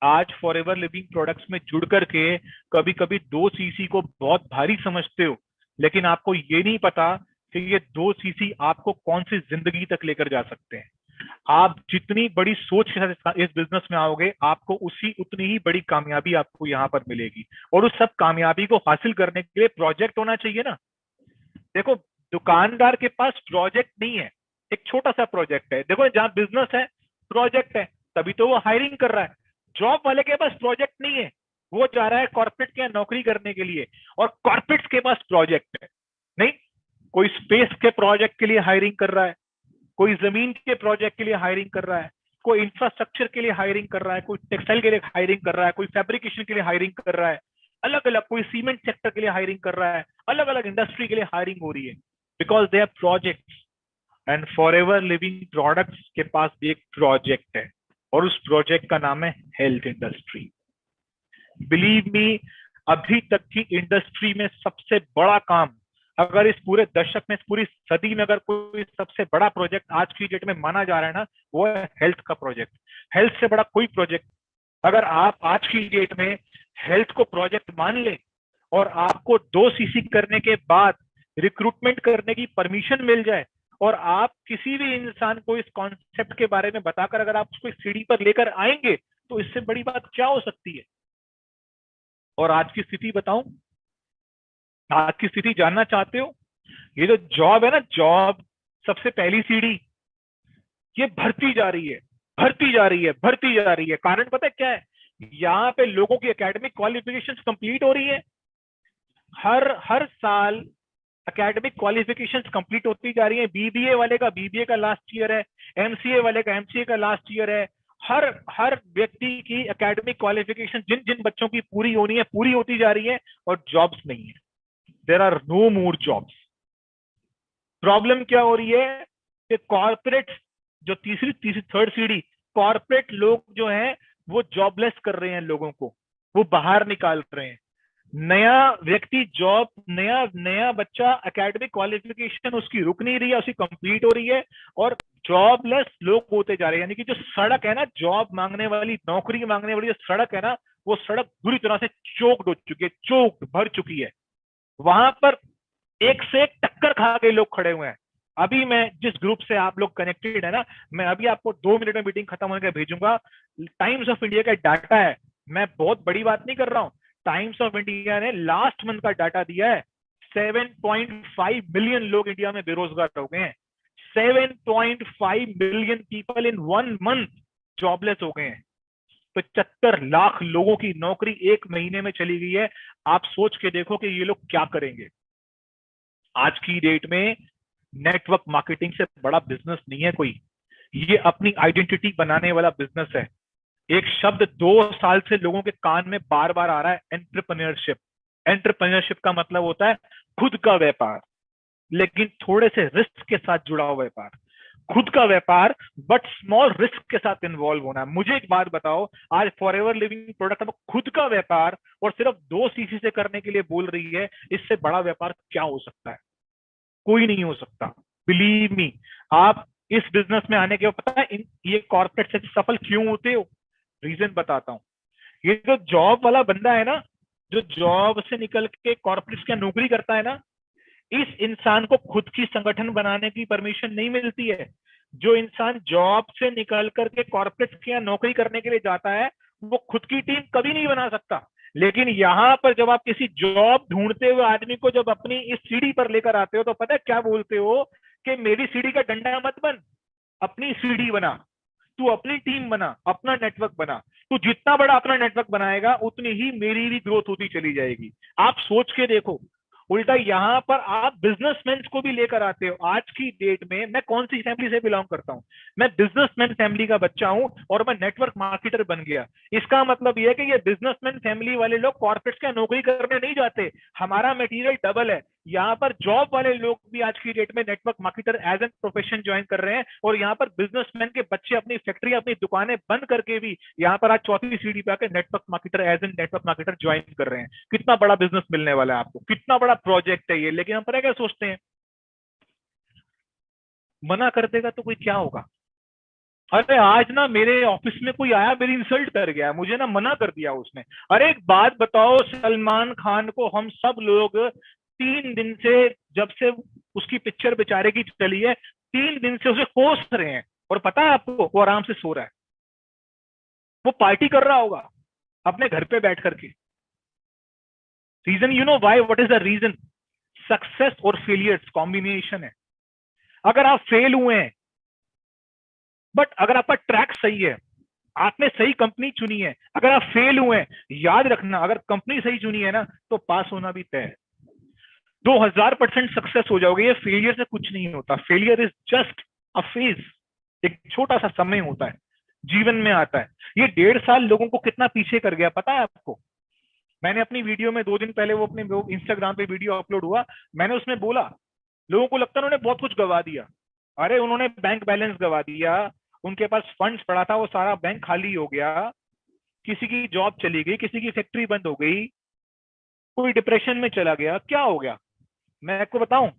आज फॉरएवर लिविंग प्रोडक्ट्स में जुड़ करके कभी कभी 2 सीसी को बहुत भारी समझते हो, लेकिन आपको ये नहीं पता कि ये 2 सीसी आपको कौन सी जिंदगी तक लेकर जा सकते हैं। आप जितनी बड़ी सोच के साथ इस बिजनेस में आओगे, आपको उसी उतनी ही बड़ी कामयाबी आपको यहाँ पर मिलेगी। और उस सब कामयाबी को हासिल करने के लिए प्रोजेक्ट होना चाहिए ना। देखो, दुकानदार के पास प्रोजेक्ट नहीं है, एक छोटा सा प्रोजेक्ट है। देखो, जहां बिजनेस है प्रोजेक्ट है, तभी तो वो हायरिंग कर रहा है। जॉब वाले के पास प्रोजेक्ट नहीं है, वो जा रहा है कॉर्पोरेट के यहाँ नौकरी करने के लिए, और कॉर्पोरेट्स के पास प्रोजेक्ट है। नहीं, कोई स्पेस के प्रोजेक्ट के लिए हायरिंग कर रहा है, कोई जमीन के प्रोजेक्ट के लिए हायरिंग कर रहा है, कोई इंफ्रास्ट्रक्चर के लिए हायरिंग कर रहा है, कोई टेक्सटाइल के लिए हायरिंग कर रहा है, कोई फैब्रिकेशन के लिए हायरिंग कर रहा है, अलग अलग, कोई सीमेंट सेक्टर के लिए हायरिंग कर रहा है, अलग अलग इंडस्ट्री के लिए हायरिंग हो रही है, because they are projects. And forever living products के पास भी एक प्रोजेक्ट है, और उस प्रोजेक्ट का नाम है हेल्थ इंडस्ट्री। बिलीव मी, अभी तक की इंडस्ट्री में सबसे बड़ा काम, अगर इस पूरे दशक में, इस पूरी सदी में अगर कोई सबसे बड़ा प्रोजेक्ट आज की डेट में माना जा रहा है ना, वो है हेल्थ का प्रोजेक्ट। हेल्थ से बड़ा कोई प्रोजेक्ट, अगर आप आज की डेट में हेल्थ को प्रोजेक्ट मान ले, और आपको 2 सीसी करने के बाद रिक्रूटमेंट करने की परमिशन मिल जाए, और आप किसी भी इंसान को इस कॉन्सेप्ट के बारे में बताकर अगर आप उसको सीढ़ी पर लेकर आएंगे, तो इससे बड़ी बात क्या हो सकती है। और आज की स्थिति बताऊं, आज की स्थिति जानना चाहते हो? ये जो जॉब है ना, जॉब सबसे पहली सीढ़ी, ये भरती जा रही है, भरती जा रही है, भरती जा रही है। कारण पता है क्या है? यहाँ पे लोगों की एकेडमिक क्वालिफिकेशंस कंप्लीट हो रही है। हर हर साल एकेडमिक क्वालिफिकेशंस कंप्लीट होती जा रही है। बीबीए वाले का बीबीए का लास्ट ईयर है, एमसीए वाले का एमसीए का लास्ट ईयर है। हर हर व्यक्ति की एकेडमिक क्वालिफिकेशन जिन जिन बच्चों की पूरी होनी है, पूरी होती जा रही है, और जॉब्स नहीं है। There are no more jobs. Problem क्या हो रही है कि कॉर्पोरेट, जो तीसरी तीसरी थर्ड सीढ़ी, कॉर्पोरेट लोग जो हैं वो जॉबलेस कर रहे हैं लोगों को, वो बाहर निकाल रहे हैं। नया व्यक्ति जॉब, नया नया बच्चा, एकेडमिक क्वालिफिकेशन उसकी रुक नहीं रही है, उसकी कंप्लीट हो रही है, और जॉबलेस लोग होते जा रहे हैं। यानी कि जो सड़क है ना, जॉब मांगने वाली, नौकरी मांगने वाली जो सड़क है ना, वो सड़क बुरी तरह से चोक्ड हो चुकी है, चोक्ड, भर चुकी है। वहां पर एक से एक टक्कर खा के लोग खड़े हुए हैं। अभी मैं जिस ग्रुप से आप लोग कनेक्टेड है ना, मैं अभी आपको 2 मिनट में मीटिंग खत्म होने के भेजूंगा। टाइम्स ऑफ इंडिया का डाटा है, मैं बहुत बड़ी बात नहीं कर रहा हूं। टाइम्स ऑफ इंडिया ने लास्ट मंथ का डाटा दिया है, 7.5 मिलियन लोग इंडिया में बेरोजगार हो गए हैं। 7.5 million people in 1 month jobless हो गए हैं। 75 लाख लोगों की नौकरी 1 महीने में चली गई है। आप सोच के देखो कि ये लोग क्या करेंगे। आज की डेट में नेटवर्क मार्केटिंग से बड़ा बिजनेस नहीं है कोई। ये अपनी आइडेंटिटी बनाने वाला बिजनेस है। एक शब्द 2 साल से लोगों के कान में बार बार आ रहा है, एंटरप्रेन्योरशिप। एंटरप्रेन्योरशिप का मतलब होता है खुद का व्यापार, लेकिन थोड़े से रिस्क के साथ जुड़ा हुआ व्यापार। खुद का व्यापार बट स्मॉल रिस्क के साथ इन्वॉल्व होना है। मुझे एक बात बताओ, आज फॉरएवर लिविंग प्रोडक्ट खुद का व्यापार और सिर्फ 2 सीसी से करने के लिए बोल रही है, इससे बड़ा व्यापार क्या हो सकता है? कोई नहीं हो सकता। बिलीव मी, आप इस बिजनेस में आने के बाद पता है ये कॉर्पोरेट से सफल क्यों होते हो? रीजन बताता हूँ। ये जो जॉब वाला बंदा है ना, जो जॉब से निकल के कॉर्पोरेट की नौकरी करता है ना, इस इंसान को खुद की संगठन बनाने की परमिशन नहीं मिलती है। जो इंसान जॉब से निकल करके कॉर्पोरेट की नौकरी करने के लिए जाता है, वो खुद की टीम कभी नहीं बना सकता। लेकिन यहाँ पर जब आप किसी जॉब ढूंढते हुए आदमी को जब अपनी इस सीढ़ी पर लेकर आते हो, तो पता है क्या बोलते हो कि मेरी सीढ़ी का डंडा मत बन, अपनी सीढ़ी बना, तू अपनी टीम बना, अपना नेटवर्क बना। तू जितना बड़ा अपना नेटवर्क बनाएगा, उतनी ही मेरी भी ग्रोथ होती चली जाएगी। आप सोच के देखो, उल्टा यहाँ पर आप बिजनेसमैन को भी लेकर आते हो। आज की डेट में मैं कौन सी फैमिली से बिलोंग करता हूँ? मैं बिजनेसमैन फैमिली का बच्चा हूँ, और मैं नेटवर्क मार्केटर बन गया। इसका मतलब यह है कि ये बिजनेसमैन फैमिली वाले लोग कॉर्पोरेट्स का नौकरी करने नहीं जाते। हमारा मटेरियल डबल है। यहाँ पर जॉब वाले लोग भी आज की डेट में network marketer as an profession join कर रहे हैं, और यहाँ पर बिजनेसमैन के बच्चे अपनी फैक्ट्री अपनी दुकानें बंद करके भी यहाँ पर आज चौथी सीढ़ी पे आकर network marketer as an network marketer join कर रहे हैं। कितना बड़ा बिजनेस मिलने वाला है आपको, कितना बड़ा प्रोजेक्ट है ये। लेकिन हम पता क्या सोचते हैं, मना कर देगा तो कोई क्या होगा। अरे आज ना मेरे ऑफिस में कोई आया, मेरी इंसल्ट कर गया, मुझे ना मना कर दिया उसने। अरे एक बात बताओ, सलमान खान को हम सब लोग 3 दिन से, जब से उसकी पिक्चर बेचारे की चली है, 3 दिन से उसे कोस रहे हैं, और पता है आपको वो आराम से सो रहा है, वो पार्टी कर रहा होगा अपने घर पे बैठ करके। Reason you know why, what is the reason? Success और फेलियर्स कॉम्बिनेशन है। अगर आप फेल हुए हैं, बट अगर आपका ट्रैक सही है, आपने सही कंपनी चुनी है, अगर आप फेल हुए हैं, याद रखना अगर कंपनी सही चुनी है ना, तो पास होना भी तय है। 2000% सक्सेस हो जाओगे। ये फेलियर से कुछ नहीं होता। Failure is just a phase, एक छोटा सा समय होता है, जीवन में आता है। ये 1.5 साल लोगों को कितना पीछे कर गया पता है आपको? मैंने अपनी वीडियो में 2 दिन पहले, वो अपने इंस्टाग्राम पे वीडियो अपलोड हुआ, मैंने उसमें बोला लोगों को लगता है उन्होंने बहुत कुछ गवा दिया। अरे उन्होंने बैंक बैलेंस गवा दिया, उनके पास फंड्स पड़ा था, वो सारा बैंक खाली हो गया, किसी की जॉब चली गई, किसी की फैक्ट्री बंद हो गई, कोई डिप्रेशन में चला गया। क्या हो गया मैं आपको बताऊं?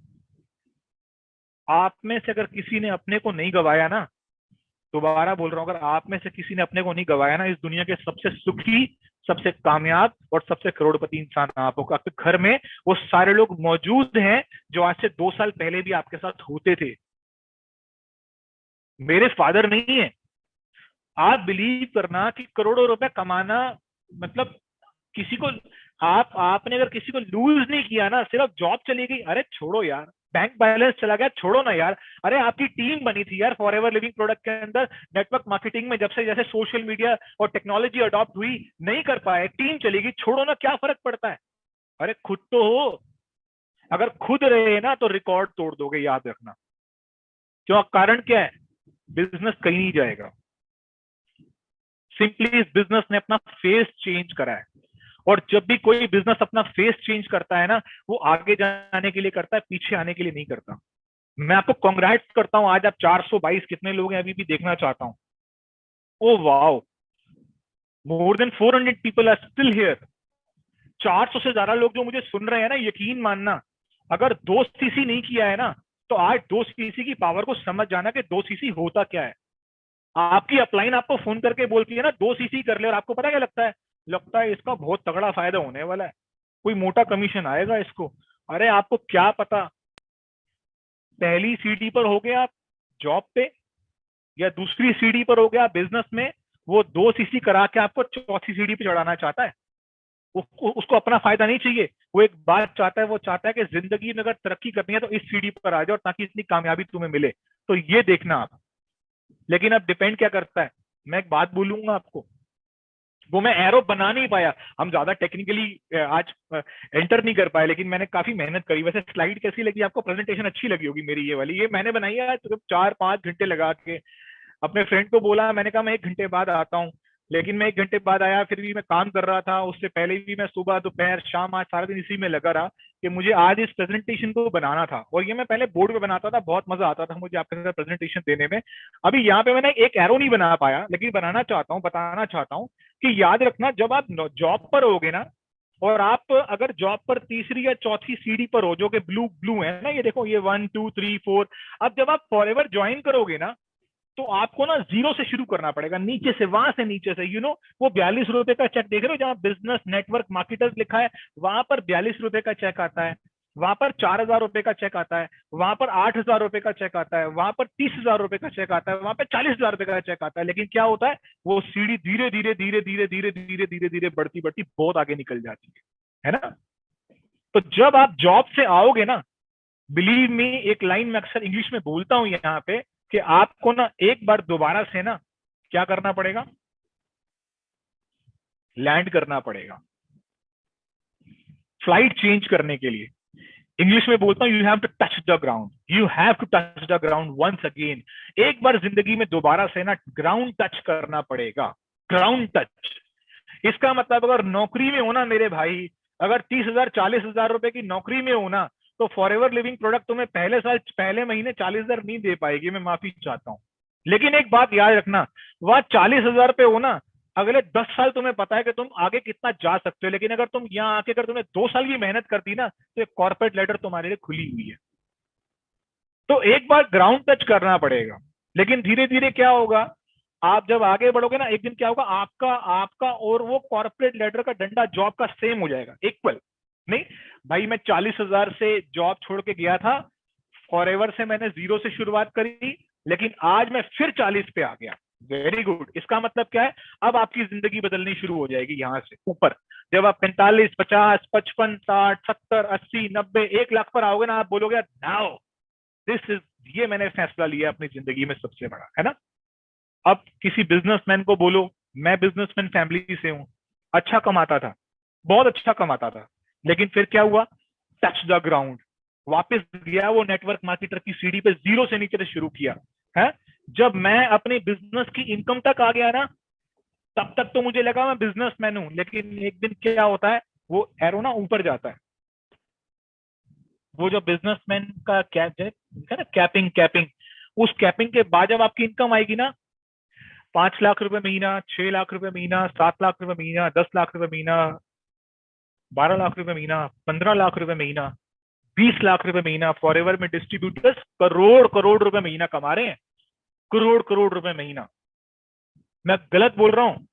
आप में से अगर किसी ने अपने को नहीं गवाया ना, दोबारा बोल रहा हूं, अगर आप में से किसी ने अपने को नहीं गवाया ना, इस दुनिया के सबसे सुखी, सबसे कामयाब और सबसे करोड़पति इंसान आप होगा। आपके घर में वो सारे लोग मौजूद हैं जो आज से 2 साल पहले भी आपके साथ होते थे। मेरे फादर नहीं है। आप बिलीव करना कि करोड़ों रुपए कमाना मतलब किसी को, आपने अगर किसी को लूज नहीं किया ना, सिर्फ जॉब चली गई, अरे छोड़ो यार, बैंक बैलेंस चला गया, छोड़ो ना यार। अरे आपकी टीम बनी थी यार फॉर एवर लिविंग प्रोडक्ट के अंदर, नेटवर्क मार्केटिंग में, जब से जैसे सोशल मीडिया और टेक्नोलॉजी अडॉप्ट हुई, नहीं कर पाए, टीम चली गई, छोड़ो ना, क्या फर्क पड़ता है। अरे खुद तो हो, अगर खुद रहे ना तो रिकॉर्ड तोड़ दोगे, याद रखना। क्यों? कारण क्या है? बिजनेस कहीं नहीं जाएगा। सिंपली इस बिजनेस ने अपना फेस चेंज करा है, और जब भी कोई बिजनेस अपना फेस चेंज करता है ना, वो आगे जाने के लिए करता है, पीछे आने के लिए नहीं करता। मैं आपको कांग्रेट्स करता हूं, आज आप 422 कितने लोग हैं अभी भी देखना चाहता हूं। Oh wow, more than 400 people are still here. 400 से ज्यादा लोग जो मुझे सुन रहे हैं ना, यकीन मानना, अगर 2 सीसी नहीं किया है ना, तो आज 2 सीसी की पावर को समझ जाना कि 2 सीसी होता क्या है। आपकी अपलाइन आपको फोन करके बोलती है ना 2 सीसी कर ले, और आपको पता क्या लगता है? लगता है इसका बहुत तगड़ा फायदा होने वाला है, कोई मोटा कमीशन आएगा इसको। अरे आपको क्या पता, पहली सीढ़ी पर हो गया आप जॉब पे, या दूसरी सीढ़ी पर हो गया बिजनेस में, वो 2 सीसी करा के आपको चौथी सीढ़ी पे चढ़ाना चाहता है। उसको अपना फायदा नहीं चाहिए, वो एक बात चाहता है, वो चाहता है कि जिंदगी में अगर तरक्की करनी है तो इस सीढ़ी पर आ जाओ, ताकि इतनी कामयाबी तुम्हें मिले। तो ये देखना आप। लेकिन अब डिपेंड क्या करता है, मैं एक बात बोलूंगा आपको, वो मैं एरो बना नहीं पाया, हम ज्यादा टेक्निकली आज एंटर नहीं कर पाए, लेकिन मैंने काफी मेहनत करी। वैसे स्लाइड कैसी लगी आपको? प्रेजेंटेशन अच्छी लगी होगी मेरी, ये वाली, ये मैंने बनाई है तो 4-5 घंटे लगा के। अपने फ्रेंड को बोला, मैंने कहा मैं 1 घंटे बाद आता हूँ, लेकिन मैं 1 घंटे बाद आया, फिर भी मैं काम कर रहा था, उससे पहले भी मैं सुबह दोपहर शाम आज सारा दिन इसी में लगा रहा कि मुझे आज इस प्रेजेंटेशन को बनाना था। और ये मैं पहले बोर्ड पे बनाता था, बहुत मजा आता था मुझे आपके साथ प्रेजेंटेशन देने में। अभी यहाँ पे मैंने एक एरो नहीं बना पाया, लेकिन बनाना चाहता हूँ, बताना चाहता हूँ कि याद रखना, जब आप जॉब पर होगे ना, और आप अगर जॉब पर तीसरी या चौथी सीढ़ी पर हो, जो कि ब्लू ब्लू है ना, ये देखो, ये 1 2 3 4, अब जब आप फॉर एवर ज्वाइन करोगे ना, तो आपको ना जीरो से शुरू करना पड़ेगा, नीचे से, वहां से नीचे से। वो 42 रुपए का चेक देख रहे हो, जहां बिजनेस नेटवर्क मार्केटर्स लिखा है, वहां पर 42 रुपए का चेक आता है, वहां पर 4,000 रुपए का चेक आता है, वहां पर 8,000 रुपए का चेक आता है, वहां पर 30,000 रुपए का चेक आता है, वहां पर 40,000 रुपए का चेक आता है। लेकिन क्या होता है, वो सीढ़ी धीरे धीरे धीरे धीरे धीरे धीरे धीरे धीरे बढ़ती बढ़ती बहुत आगे निकल जाती है ना। तो जब आप जॉब से आओगे ना, बिलीव मी, एक लाइन में अक्सर इंग्लिश में बोलता हूं यहाँ पे, कि आपको ना एक बार दोबारा से ना क्या करना पड़ेगा, लैंड करना पड़ेगा, फ्लाइट चेंज करने के लिए। इंग्लिश में बोलता हूं, you have to touch the ground, you have to touch the ground once again. एक बार जिंदगी में दोबारा से ना ग्राउंड टच करना पड़ेगा, ग्राउंड टच। इसका मतलब अगर नौकरी में हो ना मेरे भाई, अगर 30,000 40,000 रुपए की नौकरी में हो ना, तो फॉरएवर लिविंग प्रोडक्ट तुम्हें पहले साल पहले महीने 40,000 नहीं दे पाएगी, मैं माफी चाहता हूँ। लेकिन एक बात याद रखना, वहां 40,000 पे हो ना, अगले 10 साल तुम्हें पता है कि तुम आगे कितना जा सकते हो। लेकिन अगर तुम यहाँ आके अगर तुमने 2 साल की मेहनत कर दी ना, तो एक कॉर्पोरेट लेटर तुम्हारे लिए खुली हुई है। तो एक बार ग्राउंड टच करना पड़ेगा, लेकिन धीरे धीरे क्या होगा, आप जब आगे बढ़ोगे ना, एक दिन क्या होगा, आपका आपका और वो कॉर्पोरेट लेटर का डंडा जॉब का सेम हो जाएगा, इक्वल। नहीं भाई, मैं 40,000 से जॉब छोड़ के गया था, फॉरएवर से मैंने 0 से शुरुआत करी, लेकिन आज मैं फिर 40 पे आ गया। Very good. इसका मतलब क्या है, अब आपकी जिंदगी बदलनी शुरू हो जाएगी यहां से ऊपर। जब आप 45, 50, 55, 60, 70, 80, 90, 1 लाख पर आओगे ना, आप बोलोगे नाउ दिस इज, ये मैंने फैसला लिया अपनी जिंदगी में सबसे बड़ा, है ना। अब किसी बिजनेसमैन को बोलो, मैं बिजनेसमैन फैमिली से हूं, अच्छा कमाता था, बहुत अच्छा कमाता था, लेकिन फिर क्या हुआ, टच द ग्राउंड, वापस गया वो नेटवर्क मार्केटर की सीढ़ी पे, 0 से नीचे से शुरू किया है। जब मैं अपने बिजनेस की इनकम तक आ गया ना, तब तक तो मुझे लगा मैं बिजनेसमैन हूं, लेकिन एक दिन क्या होता है, वो एरो ना ऊपर जाता है। वो जो बिजनेसमैन का कैप है ना, कैपिंग कैपिंग, उस कैपिंग के बाद जब आपकी इनकम आएगी ना, 5 लाख रुपए महीना, 6 लाख रुपए महीना, 7 लाख रुपए महीना, 10 लाख रुपए महीना, 12 लाख रुपए महीना, 15 लाख रुपए महीना, 20 लाख रुपए महीना, फॉरएवर में डिस्ट्रीब्यूटर्स करोड़ करोड़ रुपए महीना कमा रहे हैं, करोड़ करोड़ रुपए महीना। मैं गलत बोल रहा हूं?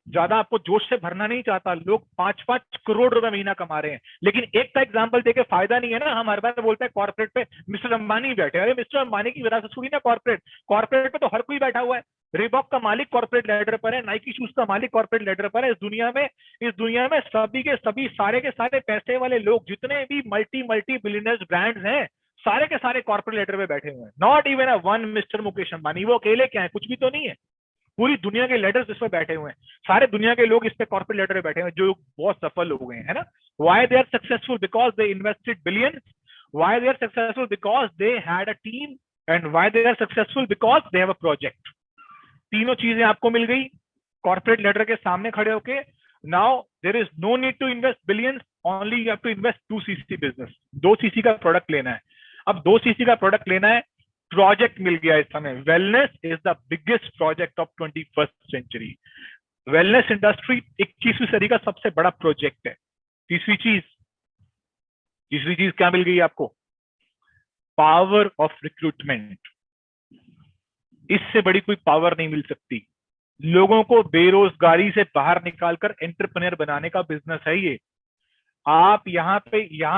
ज्यादा आपको जोश से भरना नहीं चाहता, लोग 5-5 करोड़ रुपए महीना कमा रहे हैं। लेकिन एक का एग्जांपल देके फायदा नहीं है ना। हम हर बार बोलते हैं कॉर्पोरेट पे मिस्टर अंबानी बैठे, अरे मिस्टर अंबानी की वजह से थोड़ी ना कॉर्पोरेट, कॉर्पोरेट पे तो हर कोई बैठा हुआ है। रिबॉक का मालिक कॉर्पोरेट लेडर पर है, नाइकी शूज का मालिक कॉर्पोरेट लेडर पर है। इस दुनिया में सभी के सभी, सारे के सारे पैसे वाले लोग, जितने भी मल्टी मल्टी बिलियनर्स ब्रांड्स हैं, सारे के सारे कॉर्पोरेट लेडर पे बैठे हुए हैं। Not even a one mister Mukesh Ambani, वो अकेले क्या है, कुछ भी तो नहीं है। पूरी दुनिया के लीडर्स इस पे बैठे हुए हैं, सारे दुनिया के लोग इस पे कॉर्पोरेट लीडर पे बैठे हुए हैं, जो बहुत सफल हो गए हैं, है ना। Why they are successful? Because they invested billions. Why they are successful? Because they had a team. And why they are successful? Because they have a project. तीनों चीजें आपको मिल गई कॉर्पोरेट लीडर के सामने खड़े होके। Now there is no need to invest billions, only you have to invest 2cc business. 2cc का product लेना है। अब 2cc का प्रोडक्ट लेना है, प्रोजेक्ट मिल गया इस समय। Wellness is the biggest project of 21st century. Wellness industry 21वीं सदी का सबसे बड़ा प्रोजेक्ट है। तीसरी चीज क्या मिल गई आपको? Power of recruitment. इससे बड़ी कोई पावर नहीं मिल सकती। लोगों को बेरोजगारी से बाहर निकालकर एंटरप्रेन्योर बनाने का बिजनेस है ये। आप यहाँ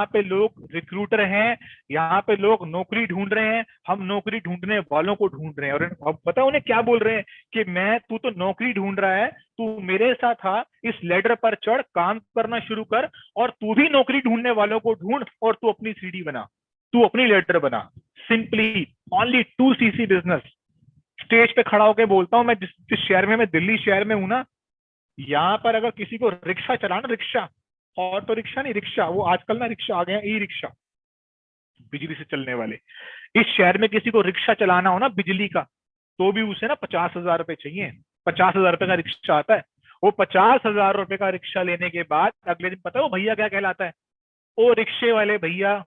पे लोग रिक्रूटर हैं, यहाँ पे लोग नौकरी ढूंढ रहे हैं, हम नौकरी ढूंढने वालों को ढूंढ रहे हैं। और अब पता है उन्हें क्या बोल रहे हैं कि तू तो नौकरी ढूंढ रहा है, तू मेरे साथ आ, इस लेडर पर चढ़, काम करना शुरू कर, और तू भी नौकरी ढूंढने वालों को ढूंढ, और तू अपनी सीढ़ी बना, तू अपनी लेडर बना। Simply only 2cc business. Stage पे खड़ा होकर बोलता हूं मैं, जिस शहर में मैं, दिल्ली शहर में हूं ना, यहाँ पर अगर किसी को रिक्शा चलाना, रिक्शा, ऑटो रिक्शा नहीं, रिक्शा, वो आजकल ना रिक्शा आ गए हैं, ई रिक्शा, बिजली से चलने वाले। इस शहर में किसी को रिक्शा चलाना हो ना बिजली का, तो भी उसे ना 50,000 रुपए चाहिए। 50,000 रुपए का रिक्शा आता है। वो 50,000 रुपए का रिक्शा लेने के बाद अगले दिन पता है वो भैया क्या कहलाता है? ओ रिक्शे वाले भैया,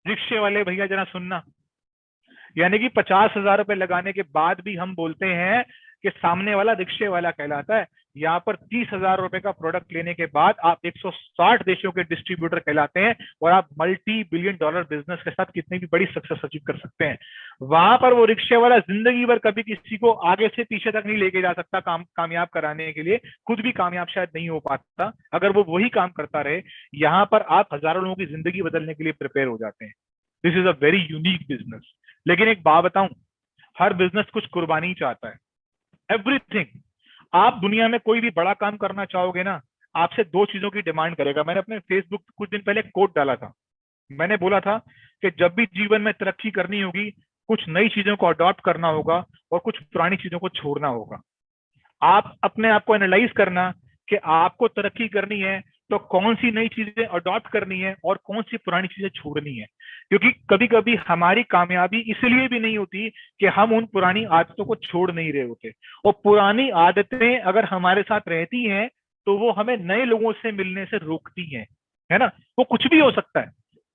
रिक्शे वाले भैया जरा सुनना। यानी कि 50,000 रुपए लगाने के बाद भी हम बोलते हैं कि सामने वाला रिक्शे वाला कहलाता है। यहाँ पर 30,000 रुपए का प्रोडक्ट लेने के बाद आप 160 देशों के डिस्ट्रीब्यूटर कहलाते हैं, और आप मल्टी बिलियन डॉलर बिजनेस के साथ कितनी भी बड़ी सक्सेस अचीव कर सकते हैं। वहां पर वो रिक्शे वाला जिंदगी भर कभी किसी को आगे से पीछे तक नहीं लेके जा सकता कामयाब कराने के लिए, खुद भी कामयाब शायद नहीं हो पाता अगर वो वही काम करता रहे। यहाँ पर आप हजारों लोगों की जिंदगी बदलने के लिए प्रिपेयर हो जाते हैं। This is a very unique business. लेकिन एक बात बताऊं, हर बिजनेस कुछ कुर्बानी चाहता है। एवरीथिंग। आप दुनिया में कोई भी बड़ा काम करना चाहोगे ना, आपसे 2 चीजों की डिमांड करेगा। मैंने अपने फेसबुक कुछ दिन पहले कोट डाला था। मैंने बोला था कि जब भी जीवन में तरक्की करनी होगी, कुछ नई चीजों को अडॉप्ट करना होगा और कुछ पुरानी चीजों को छोड़ना होगा। आप अपने आप को एनालाइज करना कि आपको तरक्की करनी है तो कौन सी नई चीजें अडॉप्ट करनी है और कौन सी पुरानी चीजें छोड़नी है। क्योंकि कभी कभी हमारी कामयाबी इसलिए भी नहीं होती कि हम उन पुरानी आदतों को छोड़ नहीं रहे होते। और पुरानी आदतें अगर हमारे साथ रहती हैं तो वो हमें नए लोगों से मिलने से रोकती हैं, है ना। वो कुछ भी हो सकता है।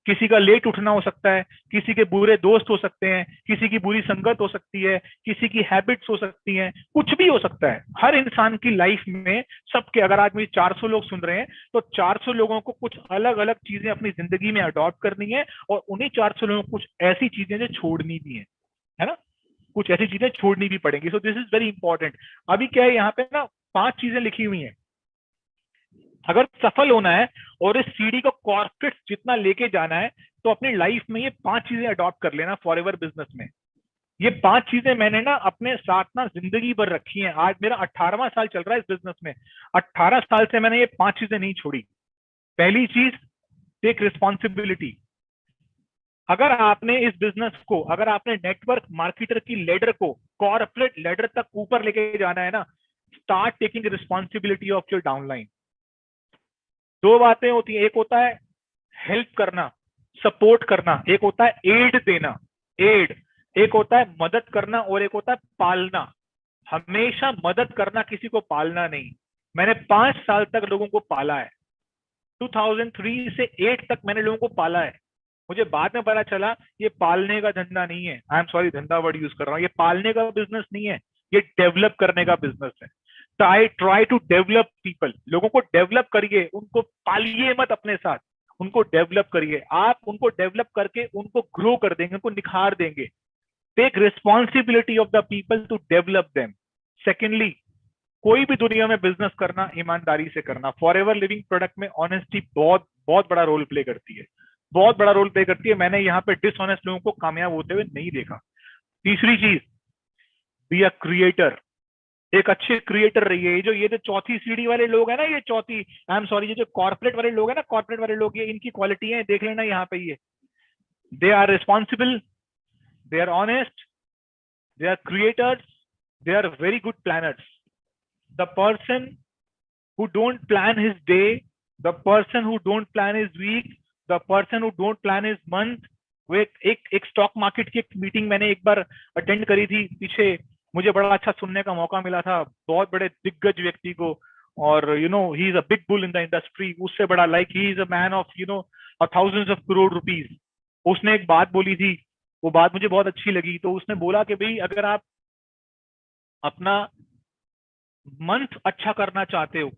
किसी का लेट उठना हो सकता है, किसी के बुरे दोस्त हो सकते हैं, किसी की बुरी संगत हो सकती है, किसी की हैबिट्स हो सकती हैं, कुछ भी हो सकता है हर इंसान की लाइफ में। सबके, अगर आज मुझे 400 लोग सुन रहे हैं तो 400 लोगों को कुछ अलग अलग चीजें अपनी जिंदगी में अडॉप्ट करनी है, और उन्हीं 400 लोगों को कुछ ऐसी चीजें जो छोड़नी भी है ना, कुछ ऐसी चीजें छोड़नी भी पड़ेंगी। सो दिस इज वेरी इंपॉर्टेंट। अभी क्या है, यहाँ पे ना 5 चीजें लिखी हुई हैं। अगर सफल होना है और इस सीढ़ी को कॉर्पोरेट जितना लेके जाना है, तो अपनी लाइफ में ये 5 चीजें अडॉप्ट कर लेना फॉर एवर बिजनेस में। ये 5 चीजें मैंने ना अपने साथ ना जिंदगी भर रखी हैं। आज मेरा 18वां साल चल रहा है इस बिजनेस में। 18 साल से मैंने ये 5 चीजें नहीं छोड़ी। पहली चीज, टेक रिस्पॉन्सिबिलिटी। अगर आपने इस बिजनेस को, अगर आपने नेटवर्क मार्केटर की लेडर को कॉर्पोरेट लेडर तक ऊपर लेके जाना है ना, start taking responsibility of your downline. 2 बातें होती हैं, एक होता है हेल्प करना, सपोर्ट करना, एक होता है एड देना, एड, एक होता है मदद करना, और एक होता है पालना। हमेशा मदद करना, किसी को पालना नहीं। मैंने 5 साल तक लोगों को पाला है। 2003 से 8 तक मैंने लोगों को पाला है। मुझे बाद में पता चला ये पालने का धंधा नहीं है। आई एम सॉरी, धंधा वर्ड यूज कर रहा हूँ। ये पालने का बिजनेस नहीं है, ये डेवलप करने का बिजनेस है। Try to develop people. लोगों को डेवलप करिए, उनको पालिए मत अपने साथ, उनको डेवलप करिए। आप उनको डेवलप करके उनको ग्रो कर देंगे, उनको निखार देंगे। Take responsibility of the people to develop them. Secondly, कोई भी दुनिया में बिजनेस करना ईमानदारी से करना। फॉर एवर लिविंग प्रोडक्ट में ऑनेस्टी बहुत बहुत बड़ा रोल प्ले करती है, बहुत बड़ा रोल प्ले करती है। मैंने यहाँ पे डिसऑनेस्ट लोगों को कामयाब होते हुए नहीं देखा। तीसरी चीज, बी अ क्रिएटर। एक अच्छे क्रिएटर रहिए। ये जो चौथी सीढ़ी वाले लोग हैं ना, ये चौथी, आई एम सॉरी, ये जो कॉर्पोरेट वाले लोग हैं ना, कॉर्पोरेट वाले लोग, ये इनकी क्वालिटी है, देख लेना यहाँ पे। ये they are responsible, they are honest, they are creators, they are very good planners. The person who don't plan his day, the person who don't plan his week, the person who don't plan his month। वो एक stock market की एक meeting मैंने एक बार attend करी थी पीछे। मुझे बड़ा अच्छा सुनने का मौका मिला था, बहुत बड़े दिग्गज व्यक्ति को। और he is a big bull in the industry. उससे बड़ा, like he is a man of thousands of crore rupees. उसने एक बात बोली थी, वो बात मुझे बहुत अच्छी लगी। तो उसने बोला कि भाई, अगर आप अपना मंथ अच्छा करना चाहते हो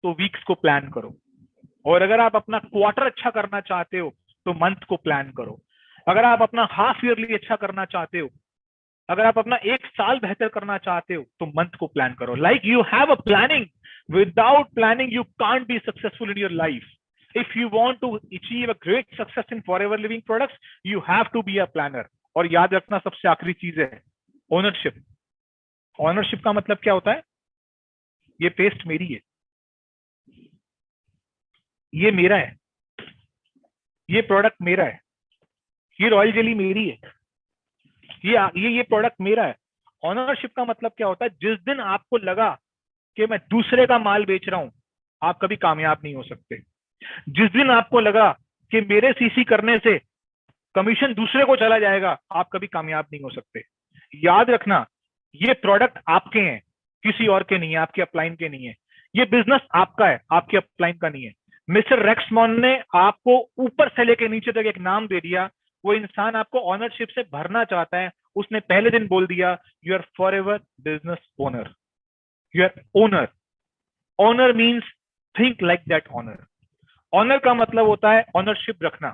तो वीक्स को प्लान करो, और अगर आप अपना क्वार्टर अच्छा करना चाहते हो तो मंथ को प्लान करो। अगर आप अपना हाफ ईयरली अच्छा करना चाहते हो, अगर आप अपना 1 साल बेहतर करना चाहते हो तो मंथ को प्लान करो। Like you have a planning. Without planning you can't be successful in your life. If you want to achieve a great success in forever living products, you have to be a planner. और याद रखना, सबसे आखिरी चीज है ownership. Ownership का मतलब क्या होता है? ये पेस्ट मेरी है, ये मेरा है, ये प्रोडक्ट मेरा है, ये रॉयल जेली मेरी है, ये प्रोडक्ट मेरा है। ऑनरशिप का मतलब क्या होता है? जिस दिन आपको लगा कि मैं दूसरे का माल बेच रहा हूं, आप कभी कामयाब नहीं हो सकते। जिस दिन आपको लगा कि मेरे सीसी करने से कमीशन दूसरे को चला जाएगा, आप कभी कामयाब नहीं हो सकते। याद रखना, ये प्रोडक्ट आपके हैं, किसी और के नहीं है, आपके अपलाइन के नहीं है। ये बिजनेस आपका है, आपके अपलाइन का नहीं है। मिस्टर रेक्समॉन ने आपको ऊपर से लेके नीचे तक एक नाम दे दिया। वो इंसान आपको ऑनरशिप से भरना चाहता है। उसने पहले दिन बोल दिया, you are for ever business owner, you are owner. Owner means think like that owner. Owner का मतलब होता है ऑनरशिप रखना,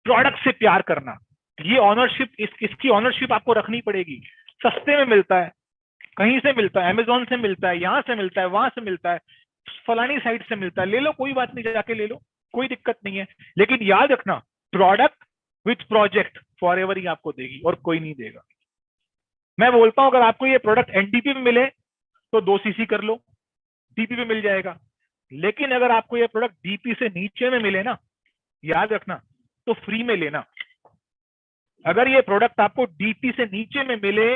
प्रोडक्ट से प्यार करना। ये ऑनरशिप, इसकी ऑनरशिप आपको रखनी पड़ेगी। सस्ते में मिलता है, कहीं से मिलता है, अमेजोन से मिलता है, यहां से मिलता है, वहां से मिलता है, फलानी साइट से मिलता है, ले लो, कोई बात नहीं, जाके ले लो, कोई दिक्कत नहीं है। लेकिन याद रखना, product with project for ever he आपको देगी, और कोई नहीं देगा। मैं बोलता हूं, अगर आपको ये प्रोडक्ट एनडीपी में मिले तो 2 सीसी कर लो, डीपी में मिल जाएगा। लेकिन अगर आपको ये प्रोडक्ट डीपी से नीचे में मिले ना, याद रखना, तो फ्री में लेना। अगर ये प्रोडक्ट आपको डीपी से नीचे में मिले,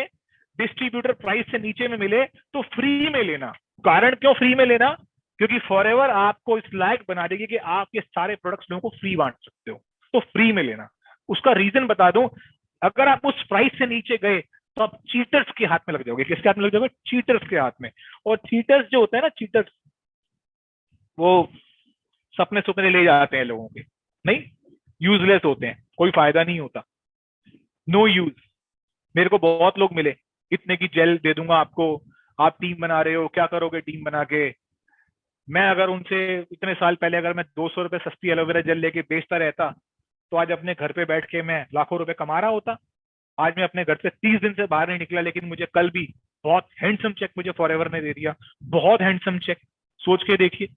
डिस्ट्रीब्यूटर प्राइस से नीचे में मिले, तो फ्री में लेना। कारण क्यों फ्री में लेना? क्योंकि फॉरएवर आपको इस लायक बना देगी कि आप ये सारे प्रोडक्ट्स लोगों को फ्री बांट सकते हो, तो फ्री में लेना। उसका रीजन बता दूं, अगर आप उस प्राइस से नीचे गए तो आप चीटर्स के हाथ में लग जाओगे। किसके हाथ में लग जाओगे? चीटर्स के हाथ में। और चीटर्स जो होते हैं ना, चीटर्स, वो सपने सुपने ले जाते हैं लोगों के। नहीं, यूजलेस होते हैं, कोई फायदा नहीं होता, नो यूज। मेरे को बहुत लोग मिले, इतने की जेल दे दूंगा आपको, आप टीम बना रहे हो, क्या करोगे टीम बना के। मैं अगर उनसे इतने साल पहले अगर मैं 200 रुपए सस्ती एलोवेरा जेल लेके बेचता रहता, तो आज अपने घर पे बैठ के मैं लाखों रुपए कमा रहा होता। आज मैं अपने घर से 30 दिन से बाहर नहीं निकला, लेकिन मुझे कल भी बहुत हैंडसम चेक मुझे फॉरएवर ने दे दिया, बहुत हैंडसम चेक। सोच के देखिए,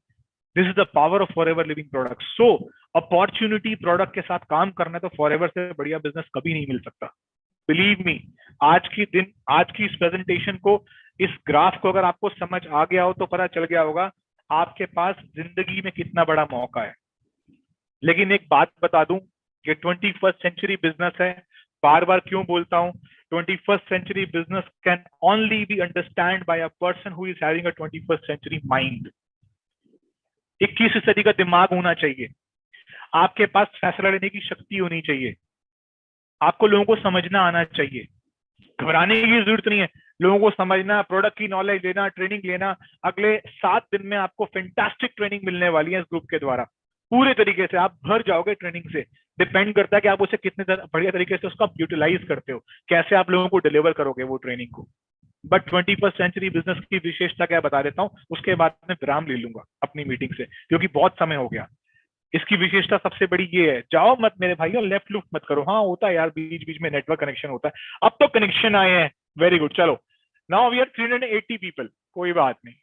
this is the power of forever living product. So opportunity product के साथ काम करना है तो फॉरएवर से बढ़िया बिजनेस कभी नहीं मिल सकता, बिलीव मी। आज की इस प्रेजेंटेशन को, इस ग्राफ को अगर आपको समझ आ गया हो तो पता चल गया होगा आपके पास जिंदगी में कितना बड़ा मौका है। लेकिन एक बात बता दूं कि 21st सेंचुरी बिजनेस है, बार बार क्यों बोलता हूं, 21st century business can only be understand by a person who is having a 21st century mind. 21वीं सदी का दिमाग होना चाहिए, आपके पास फैसला लेने की शक्ति होनी चाहिए, आपको लोगों को समझना आना चाहिए, घबराने की जरूरत नहीं है, लोगों को समझना, प्रोडक्ट की नॉलेज लेना, ट्रेनिंग लेना। अगले 7 दिन में आपको फैंटास्टिक ट्रेनिंग मिलने वाली है इस ग्रुप के द्वारा, पूरे तरीके से आप भर जाओगे ट्रेनिंग से। डिपेंड करता है कि आप उसे कितने बढ़िया तरीके से उसका यूटिलाइज करते हो, कैसे आप लोगों को डिलीवर करोगे वो ट्रेनिंग को। बट 21st सेंचुरी बिजनेस की विशेषता क्या बता देता हूँ, उसके बाद में विराम ले लूंगा अपनी मीटिंग से, क्योंकि बहुत समय हो गया। इसकी विशेषता सबसे बड़ी ये है, जाओ मत मेरे भाइयों, लेफ्ट लुफ्ट मत करो। हाँ होता है यार, बीच बीच में नेटवर्क कनेक्शन होता है, अब तो कनेक्शन आए हैं, वेरी गुड। चलो, नाउ वी आर 380 पीपल, कोई बात नहीं,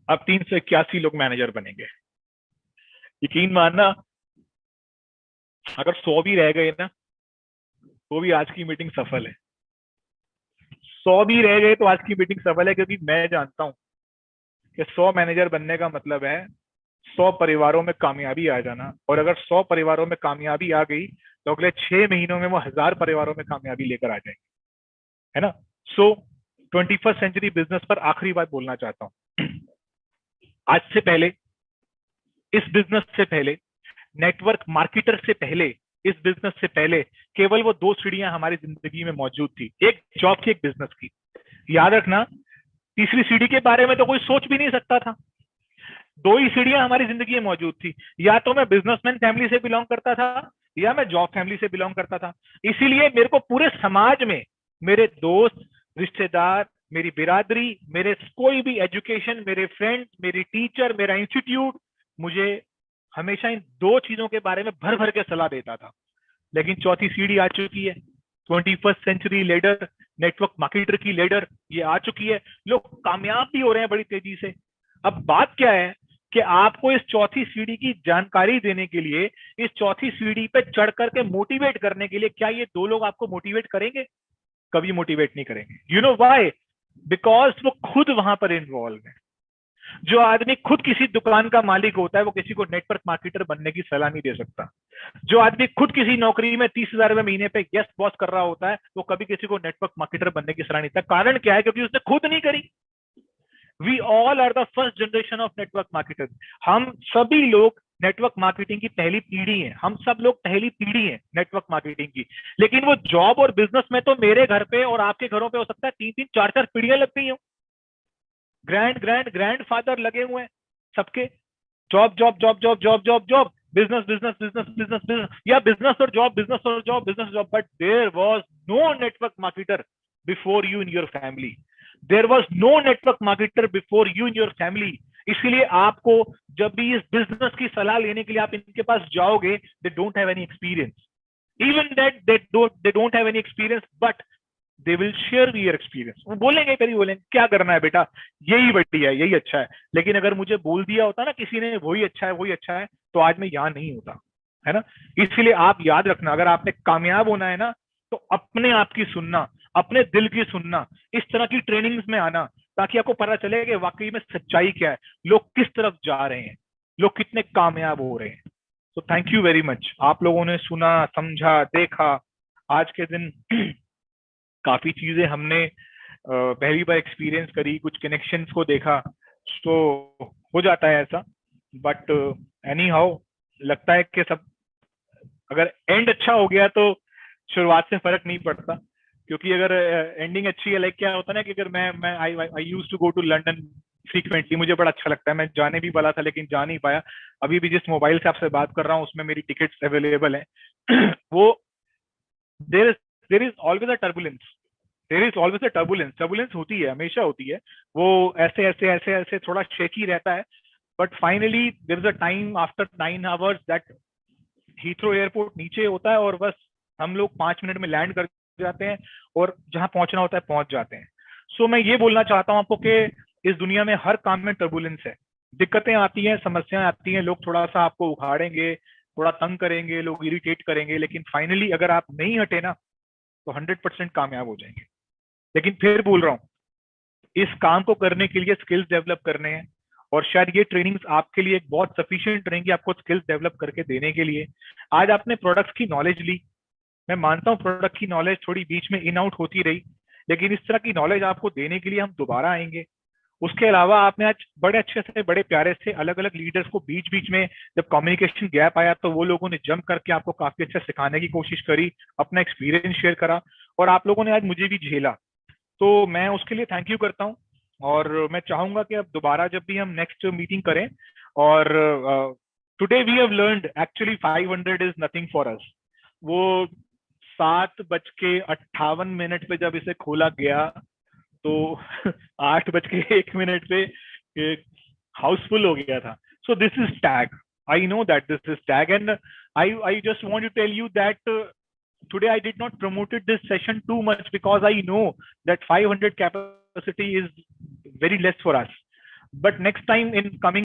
अब 381 लोग मैनेजर बनेंगे। यकीन मानना, अगर 100 भी रह गए ना तो भी आज की मीटिंग सफल है। 100 भी रह गए तो आज की मीटिंग सफल है, क्योंकि मैं जानता हूं कि 100 मैनेजर बनने का मतलब है 100 परिवारों में कामयाबी आ जाना, और अगर 100 परिवारों में कामयाबी आ गई तो अगले 6 महीनों में वो 1000 परिवारों में कामयाबी लेकर आ जाएंगे, है ना। सो 21st सेंचुरी बिजनेस पर आखिरी बात बोलना चाहता हूं। आज से पहले, इस बिजनेस से पहले, नेटवर्क मार्केटर से पहले, इस बिजनेस से पहले केवल वो 2 सीढ़ियां हमारी जिंदगी में मौजूद थी, एक जॉब की, एक बिजनेस की। याद रखना, तीसरी सीढ़ी के बारे में तो कोई सोच भी नहीं सकता था। 2 ही सीढ़ियां हमारी जिंदगी में मौजूद थी, या तो मैं बिजनेसमैन फैमिली से बिलोंग करता था या मैं जॉब फैमिली से बिलोंग करता था। इसीलिए मेरे को पूरे समाज में मेरे दोस्त, रिश्तेदार, मेरी बिरादरी, मेरे कोई भी एजुकेशन, मेरे फ्रेंड, मेरी टीचर, मेरा इंस्टीट्यूट मुझे हमेशा इन 2 चीजों के बारे में भर भर के सलाह देता था। लेकिन चौथी सीढ़ी आ चुकी है, 21st century leader, network marketer की लीडर, ये आ चुकी है। लोग कामयाब भी हो रहे हैं बड़ी तेजी से। अब बात क्या है कि आपको इस चौथी सीढ़ी की जानकारी देने के लिए, इस चौथी सीढ़ी पे चढ़ करके मोटिवेट करने के लिए, क्या ये 2 लोग आपको मोटिवेट करेंगे? कभी मोटिवेट नहीं करेंगे। You know why? बिकॉज वो खुद वहां पर इन्वॉल्व है। जो आदमी खुद किसी दुकान का मालिक होता है वो किसी को नेटवर्क मार्केटर बनने की सलाह नहीं दे सकता। जो आदमी खुद किसी नौकरी में 30,000 रुपए महीने पे गेस्ट बॉस कर रहा होता है वो कभी किसी को नेटवर्क मार्केटर बनने की सलाह नहीं देता। कारण क्या है? क्योंकि उसने खुद नहीं करी। We all are the first generation of network marketer. हम सभी लोग नेटवर्क मार्केटिंग की पहली पीढ़ी है, हम सब लोग पहली पीढ़ी है नेटवर्क मार्केटिंग की। लेकिन वो जॉब और बिजनेस में तो मेरे घर पे और आपके घरों पे हो सकता है 3-3, 4-4 पीढ़ियां लग गई हो। ग्रैंड फादर लगे हुए हैं सबके, job job job job job job job, business business business business business, या बिजनेस और जॉब, बिजनेस और job, business job. But there was no network marketer before you in your family. There was no network marketer before you in your family. इसलिए आपको जब भी इस business की सलाह लेने के लिए आप इनके पास जाओगे, they don't have any experience, even that they don't have any experience, but they will share your experience. वो बोलेंगे, कभी बोलेंगे क्या करना है बेटा, यही बढ़िया है, यही अच्छा है। लेकिन अगर मुझे बोल दिया होता ना किसी ने वही अच्छा है, वही अच्छा है, तो आज मैं यहां नहीं होता, है ना। इसलिए आप याद रखना, अगर आपने कामयाब होना है ना, तो अपने आप की सुनना, अपने दिल की सुनना, इस तरह की ट्रेनिंग्स में आना, ताकि आपको पता चले कि वाकई में सच्चाई क्या है, लोग किस तरफ जा रहे हैं, लोग कितने कामयाब हो रहे हैं। तो थैंक यू वेरी मच, आप लोगों ने सुना, समझा, देखा। आज के दिन काफी चीजें हमने पहली बार एक्सपीरियंस करी, कुछ कनेक्शंस को देखा, तो हो जाता है ऐसा। बट एनी हाउ, लगता है कि सब, अगर एंड अच्छा हो गया तो शुरुआत से फर्क नहीं पड़ता। क्योंकि अगर एंडिंग अच्छी है, लाइक क्या होता है ना कि अगर मैं I used to go to London frequently, मुझे बड़ा अच्छा लगता है। मैं जाने भी वाला था लेकिन जा नहीं पाया। अभी भी जिस मोबाइल से आपसे बात कर रहा हूँ उसमें मेरी टिकट्स अवेलेबल हैं। वो there is there is always a turbulence, there is always a turbulence, turbulence होती है, हमेशा होती है। वो ऐसे ऐसे ऐसे ऐसे थोड़ा शेकी रहता है, but finally there is a time after 9 hours that Heathrow airport नीचे होता है और बस हम लोग 5 मिनट में लैंड कर जाते हैं और जहां पहुंचना होता है पहुंच जाते हैं। सो मैं ये बोलना चाहता हूं आपको कि इस दुनिया में हर काम में टर्बुलेंस है, दिक्कतें आती हैं, समस्याएं आती हैं, लोग थोड़ा सा आपको उखाड़ेंगे, थोड़ा तंग करेंगे, लोग इरिटेट करेंगे, लेकिन फाइनली अगर आप नहीं हटे ना तो 100% कामयाब हो जाएंगे। लेकिन फिर बोल रहा हूँ, इस काम को करने के लिए स्किल्स डेवलप करने हैं, और शायद ये ट्रेनिंग्स आपके लिए एक बहुत सफिशिएंट रहेंगी आपको स्किल्स डेवलप करके देने के लिए। आज आपने प्रोडक्ट्स की नॉलेज ली, मैं मानता हूँ प्रोडक्ट की नॉलेज थोड़ी बीच में इन आउट होती रही, लेकिन इस तरह की नॉलेज आपको देने के लिए हम दोबारा आएंगे। उसके अलावा आपने आज बड़े अच्छे से, बड़े प्यारे से अलग अलग लीडर्स को बीच बीच में जब कम्युनिकेशन गैप आया तो वो लोगों ने जंप करके आपको काफी अच्छा सिखाने की कोशिश करी, अपना एक्सपीरियंस शेयर करा, और आप लोगों ने आज मुझे भी झेला, तो मैं उसके लिए थैंक यू करता हूँ। और मैं चाहूंगा कि अब दोबारा जब भी हम नेक्स्ट मीटिंग करें, और today we have learned actually 500 is nothing for us. वो 7:58 पे जब इसे खोला गया तो 8:01 पे हाउसफुल हो गया था। So this is tag, I know that this is tag, and I just want to tell you that today I did not promoted this session too much because I know that 500 capacity is very less for us. But next time in coming